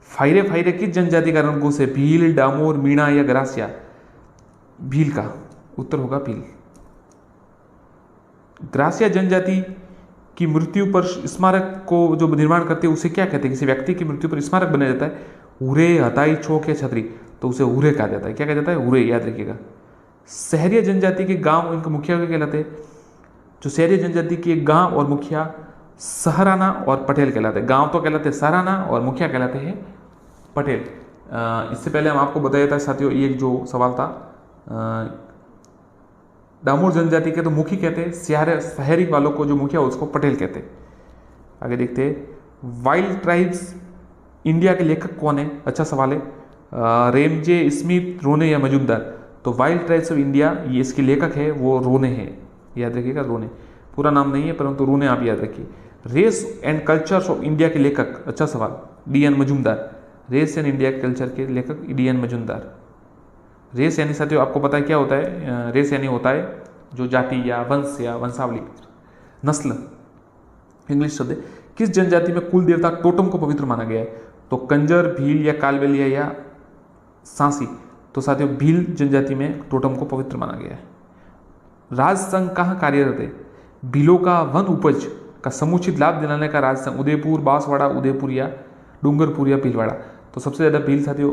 Speaker 1: फायरे फायरे किस जनजाति का रणकोष है? भील, डामोर, मीणा या ग्रासिया? भील का उत्तर होगा भील। ग्रासिया जनजाति की मृत्यु पर स्मारक को जो निर्माण करते हैं उसे क्या कहते हैं? किसी व्यक्ति की मृत्यु पर स्मारक बनाया जाता है, उरे, हताई, चौक या छतरी? तो उसे उरे कहा जाता है। क्या कहा जाता है? उरे, याद रखिएगा। सहरिया जनजाति के गांव, इनके मुखिया क्या कहलाते हैं? जो सहरिया जनजाति के गांव और मुखिया सहराना और पटेल कहलाते हैं। गांव तो कहलाते हैं सहराना और मुखिया कहलाते हैं पटेल। इससे पहले हम आपको बताया था साथियों, एक जो सवाल था, डामोर जनजाति के तो मुखी कहते हैं, शहरी वालों को जो मुखिया उसको पटेल कहते हैं। आगे देखते हैं, वाइल्ड ट्राइब्स इंडिया के लेखक कौन है? अच्छा सवाल है। रेमजे, स्मिथ, रोने या मजूमदार? तो वाइल्ड ट्राइब्स ऑफ इंडिया, ये इसके लेखक है वो रोने हैं, याद रखिएगा रोने, पूरा नाम नहीं है परंतु रोने आप याद रखिए। Race and cultures of India के लेखक, अच्छा सवाल, DN Majumdar. Race and India culture के लेखक DN मजूमदार। रेस यानी साथियों आपको पता है क्या होता है? रेस यानी होता है जो जाति या वंश या वंशावली, नस्ल, इंग्लिश शब्द है। किस जनजाति में कुल देवता टोटम को पवित्र माना गया है? तो कंजर, भील या कालबेलिया या सांसी? तो साथियों भील जनजाति में टोटम को पवित्र माना गया है। राज संघ कहाँ कार्यरत है? भीलों का वन उपज का समुचित लाभ दिलाने का राज संघ उदयपुर, बांसवाड़ा, उदयपुर या डूंगरपुर या भीलवाड़ा? तो सबसे ज़्यादा भील साथियों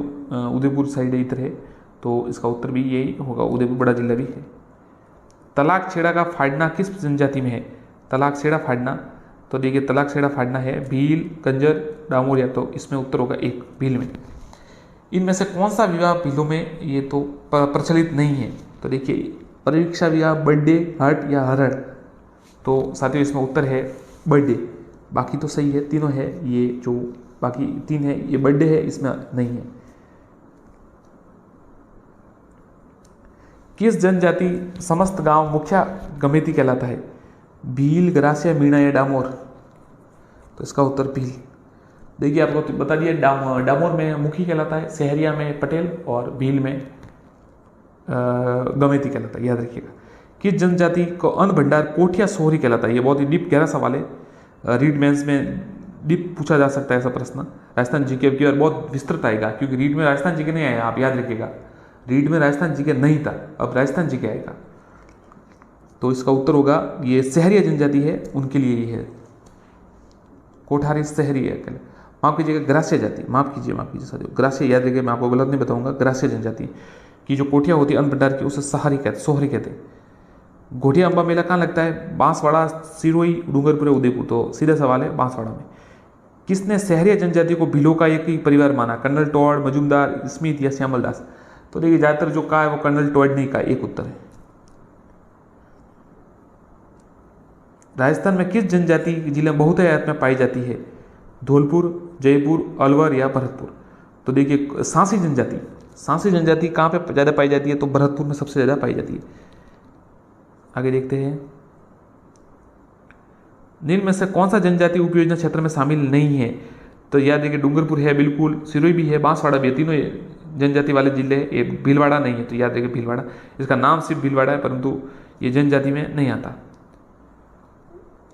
Speaker 1: उदयपुर साइड इधर है, तो इसका उत्तर भी यही होगा, उदयपुर बड़ा जिला भी है। तलाक छेड़ा का फाड़ना किस जनजाति में है? तलाक छेड़ा फाड़ना, तो देखिए तलाक छेड़ा फाड़ना है भील, कंजर, डामोर या? तो इसमें उत्तर होगा एक, भील में। इनमें से कौन सा विवाह भीलों में ये तो प्रचलित नहीं है? तो देखिए परीक्षा विवाह, बर्थडे, हट या हरड़? तो साथियों इसमें उत्तर है बर्थडे। बाकी तो सही है, तीनों है, ये जो बाकी 3 है ये बर्थडे है, इसमें नहीं है। किस जनजाति समस्त गांव मुखिया गमेती कहलाता है? भील, ग्रासिया, मीणा या डामोर? तो इसका उत्तर भील। देखिए आपको बता दिया, डामोर में मुखी कहलाता है, सहरिया में पटेल और भील में गमेती कहलाता है, याद रखिएगा। किस जनजाति को अन्न भंडार कोठिया सोहरी कहलाता है? ये बहुत ही डीप गहरा सवाल है, रीड मेंस में डीप पूछा जा सकता है ऐसा प्रश्न। राजस्थान जीके की बार बहुत विस्तृत आएगा, क्योंकि रीड में राजस्थान जीके नहीं आया, आप याद रखिएगा। रीड में राजस्थान जीके नहीं था, अब राजस्थान जीके आएगा। तो इसका उत्तर होगा ये सहरिया जनजाति है उनके लिए ही है, कोठारी सहरी है। माफ कीजिएगा ग्रासिया जाति, माफ कीजिए साथियों, ग्रासिया याद रखिए, मैं आपको गलत नहीं बताऊंगा। ग्रासिया जनजाति की जो कोठिया होती है अन्न भंडार की, उसे सोहरी कहते हैं। घोटिया अम्बा मेला कहाँ लगता है? बांसवाड़ा, सिरोही, डूंगरपुर, उदयपुर? तो सीधा सवाल है बांसवाड़ा में। किसने सहरिया जनजाति को भीलों का एक ही परिवार माना? कर्नल टॉड, मजूमदार, स्मिथ या श्यामल दास? तो देखिए ज्यादातर जो कहा है वो कर्नल टॉड ने कहा, एक उत्तर है। राजस्थान में किस जनजाति जिले में बहुतायत में पाई जाती है? धौलपुर, जयपुर, अलवर या भरतपुर? तो देखिए सांसी जनजाति कहाँ पे ज़्यादा पाई जाती है? तो भरतपुर में सबसे ज़्यादा पाई जाती है। आगे देखते हैं, निम्न में से कौन सा जनजाति उपयोजना क्षेत्र में शामिल नहीं है? तो याद रखिए डूंगरपुर है बिल्कुल, सिरोही भी है, बांसवाड़ा भी है, तीनों जनजाति वाले जिले हैं। ये भीलवाड़ा नहीं है, तो याद रखिए भीलवाड़ा, इसका नाम सिर्फ भीलवाड़ा है परंतु ये जनजाति में नहीं आता,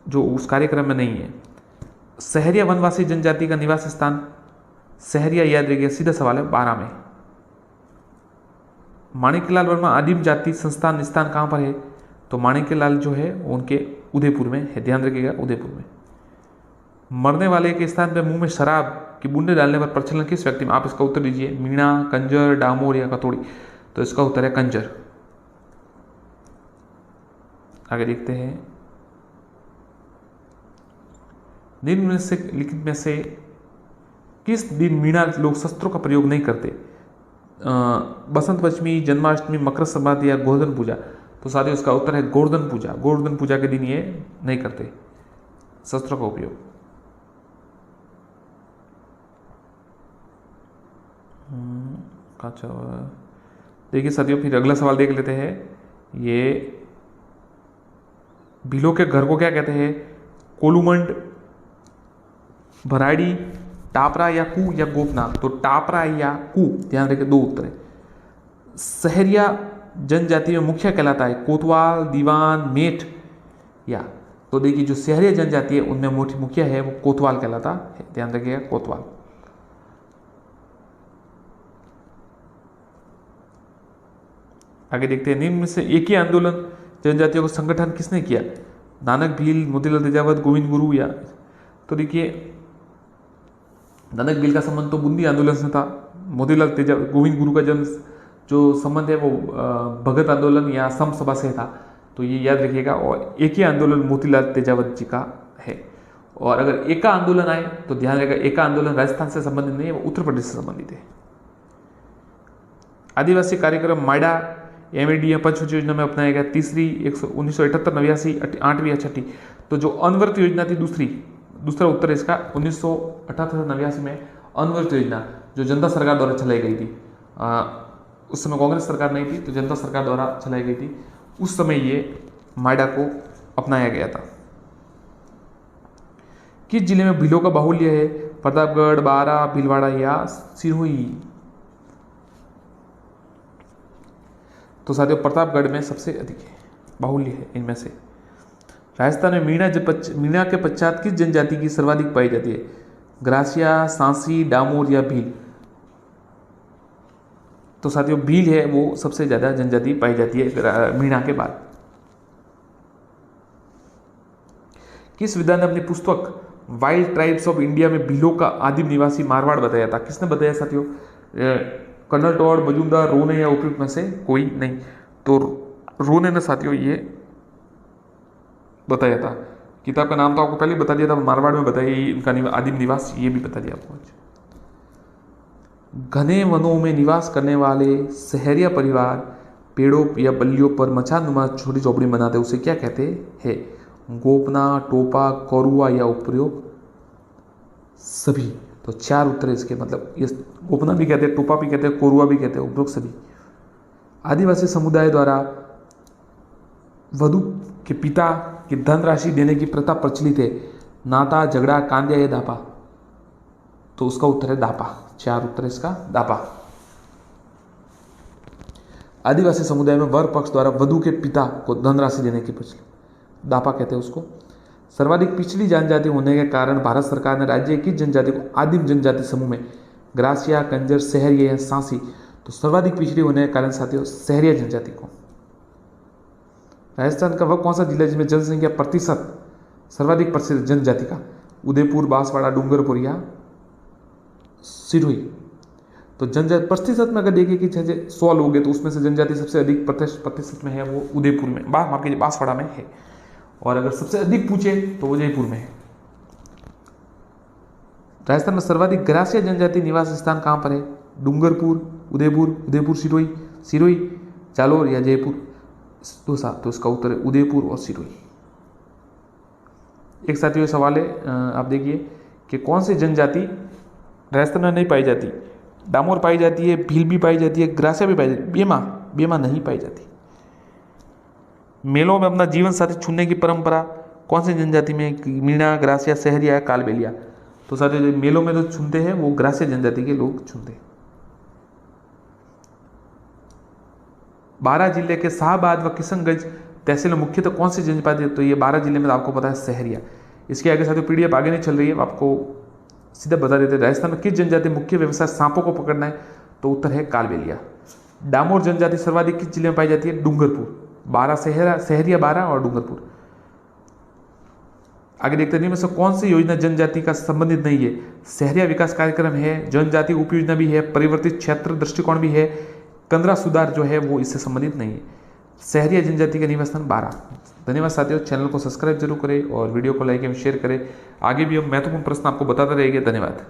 Speaker 1: जो उस कार्यक्रम में नहीं है। सहरिया वनवासी जनजाति का निवास स्थान, सहरिया याद रखिए, सीधा सवाल है 12 में। माणिक्यलाल वर्मा आदिम जाति संस्थान स्थान कहाँ पर है? तो माणिक्यलाल जो है उनके उदयपुर में है, ध्यान रखिएगा उदयपुर में। मरने वाले के स्थान पर मुंह में शराब की बूंदे डालने पर प्रचलन किस व्यक्ति में? आप इसका उत्तर दीजिए, मीणा, कंजर, डामोर या कतोड़ी। तो इसका उत्तर है कंजर। आगे देखते हैं, निम्न में से लिखित में से किस दिन मीणा लोग शस्त्रों का प्रयोग नहीं करते? बसंत पंचमी, जन्माष्टमी, मकर संक्रांति या गोवर्धन पूजा। तो साथियों इसका उत्तर है गोवर्धन पूजा। गोवर्धन पूजा के दिन ये नहीं करते शस्त्रों का उपयोग। अच्छा देखिए साथियों, फिर अगला सवाल देख लेते हैं। ये भीलों के घर को क्या कहते हैं? कोलूमंड, भराड़ी, टापरा या कू या गोपना। तो टापरा या कू, ध्यान रखिए दो उत्तर है। सहरिया जनजाति में मुखिया कहलाता है कोतवाल, दीवान, मेठ या। तो देखिए जो सहरिया जनजाति है उनमें मुखिया है वो कोतवाल कहलाता है, ध्यान रखिएगा कोतवाल। आगे देखते हैं, निम्न में से एक ही आंदोलन जनजातियों को संगठन किसने किया? नानक भील, मोतीलाल तेजावत, गोविंद गुरु या। तो देखिए नानक भील का संबंध तो बूंदी आंदोलन से था। मोतीलाल तेजावत, गोविंद गुरु का जन्म जो संबंध है वो भगत आंदोलन या सम सभा से था, तो ये याद रखिएगा। और एक ही आंदोलन मोतीलाल तेजावत जी का है। और अगर एका आंदोलन आए तो ध्यान रखिएगा, एका आंदोलन राजस्थान से संबंधित नहीं है, वो उत्तर प्रदेश से संबंधित है। आदिवासी कार्यक्रम माइडा एमएडी या पंचवटी योजना में अपनाया गया तीसरी 1978, 89, 8वीं या 6ठी। तो जो अनवरत योजना थी दूसरा उत्तर इसका 1978, 89 में अनवरत योजना जो जनता सरकार द्वारा चलाई गई थी। उस समय कांग्रेस सरकार नहीं थी, तो जनता सरकार द्वारा चलाई गई थी। उस समय ये माइडा को अपनाया गया था। किस जिले में भीलों का बाहुल्य है? प्रतापगढ़, बारा, भीलवाड़ा या सिरोही। तो साथियों प्रतापगढ़ में सबसे अधिक है, बाहुल्य है इनमें से। राजस्थान में मीणा के पश्चात किस जनजाति की सर्वाधिक पाई जाती है? ग्रासिया, सांसी, डामोर या भील। तो साथियों भील है वो सबसे ज्यादा जनजाति पाई जाती है मीणा के बाद। किस विद्वान ने अपनी पुस्तक वाइल्ड ट्राइब्स ऑफ इंडिया में भीलों का आदिम निवासी मारवाड़ बताया था? किसने बताया साथियों? कर्नल टॉड, मजूमदार, रोने या उपयुक्त में से कोई नहीं। तो रोने ने साथियों ये बताया था। किताब का नाम तो आपको पहले बता दिया था, मारवाड़ में बताया इनका आदिम निवास, ये भी बता दिया आपको। घने वनों में निवास करने वाले सहरिया परिवार पेड़ों या बल्लियों पर मचानुमा छोटी झोपड़ी बनाते, उसे क्या कहते हैं? गोपना, टोपा, कौरुआ या उपयोग सभी। तो 4 उत्तर इसके, मतलब ये गोपना भी कहते हैं, टोपा भी कहते हैं, कोरुआ भी कहते हैं, उपयोग सभी। आदिवासी समुदाय द्वारा वधु के पिता की धनराशि देने की प्रथा प्रचलित है। नाता, झगड़ा, कांदिया या दापा। तो उसका उत्तर है दापा। 4 उत्तर इसका दापा। आदिवासी समुदाय में वर पक्ष द्वारा वधु के पिता को धनराशि देने की प्रचलित, दापा कहते हैं उसको। सर्वाधिक पिछड़ी जनजाति होने के कारण भारत सरकार ने राज्य की जनजाति को आदिम जनजाति समूह में ग्रासिया, कंजर, सहरिया या सांसी। तो सर्वाधिक पिछड़ी होने के कारण साथियों सहरिया जनजाति को। राजस्थान का वह कौन सा जिला जिसमें जनसंख्या प्रतिशत सर्वाधिक प्रतिशत जनजाति का? उदयपुर, बांसवाड़ा, डूंगरपुर या सिरोही। तो जनजाति प्रतिशत में अगर देखिए कि 100 लोग हैं तो उसमें से जनजाति सबसे अधिक प्रतिशत में है वो उदयपुर में, माफ कीजिए बांसवाड़ा में है। और अगर सबसे अधिक पूछे तो वो जयपुर में है। राजस्थान में सर्वाधिक ग्रासिया जनजाति निवास स्थान कहां पर है? डूंगरपुर, उदयपुर, सिरोही, जालोर या जयपुर। तो इसका उत्तर है उदयपुर और सिरोही। एक साथियों सवाल है, आप देखिए कि कौन सी जनजाति राजस्थान में नहीं पाई जाती? डामोर पाई जाती है, भील भी पाई जाती है, ग्रासिया भी पाई जाती है, बेमा नहीं पाई जाती। मेलों में अपना जीवन साथी चुनने की परंपरा कौन सी जनजाति में? मीणा, ग्रासिया, सहरिया या कालबेलिया? तो साथियों जो मेलों में जो चुनते हैं वो ग्रासिया जनजाति के लोग चुनते हैं। 12 जिले के शाहबाद व किशनगंज तहसील में मुख्यतः कौन सी जनजाति है? तो ये 12 जिले में आपको पता है सहरिया। इसके आगे साथियों पीडीएफ आगे नहीं चल रही है, आपको सीधा बता देते हैं। राजस्थान में किस जनजाति मुख्य व्यवसाय सांपों को पकड़ना है? तो उत्तर है कालबेलिया। डामोर जनजाति सर्वाधिक किस जिले में पाई जाती है? डूंगरपुर। 12 सहरिया 12 और डूंगरपुर। आगे देखते हैं, में से कौन सी योजना जनजाति का संबंधित नहीं है? सहरिया विकास कार्यक्रम है, जनजाति उपयोजना भी है, परिवर्तित क्षेत्र दृष्टिकोण भी है, कंदरा सुधार जो है वो इससे संबंधित नहीं है। सहरिया जनजाति का निवास स्थान 12। धन्यवाद साथियों, चैनल को सब्सक्राइब जरूर करें और वीडियो को लाइक एवं शेयर करें। आगे भी हम महत्वपूर्ण प्रश्न आपको बताते रहेंगे। धन्यवाद।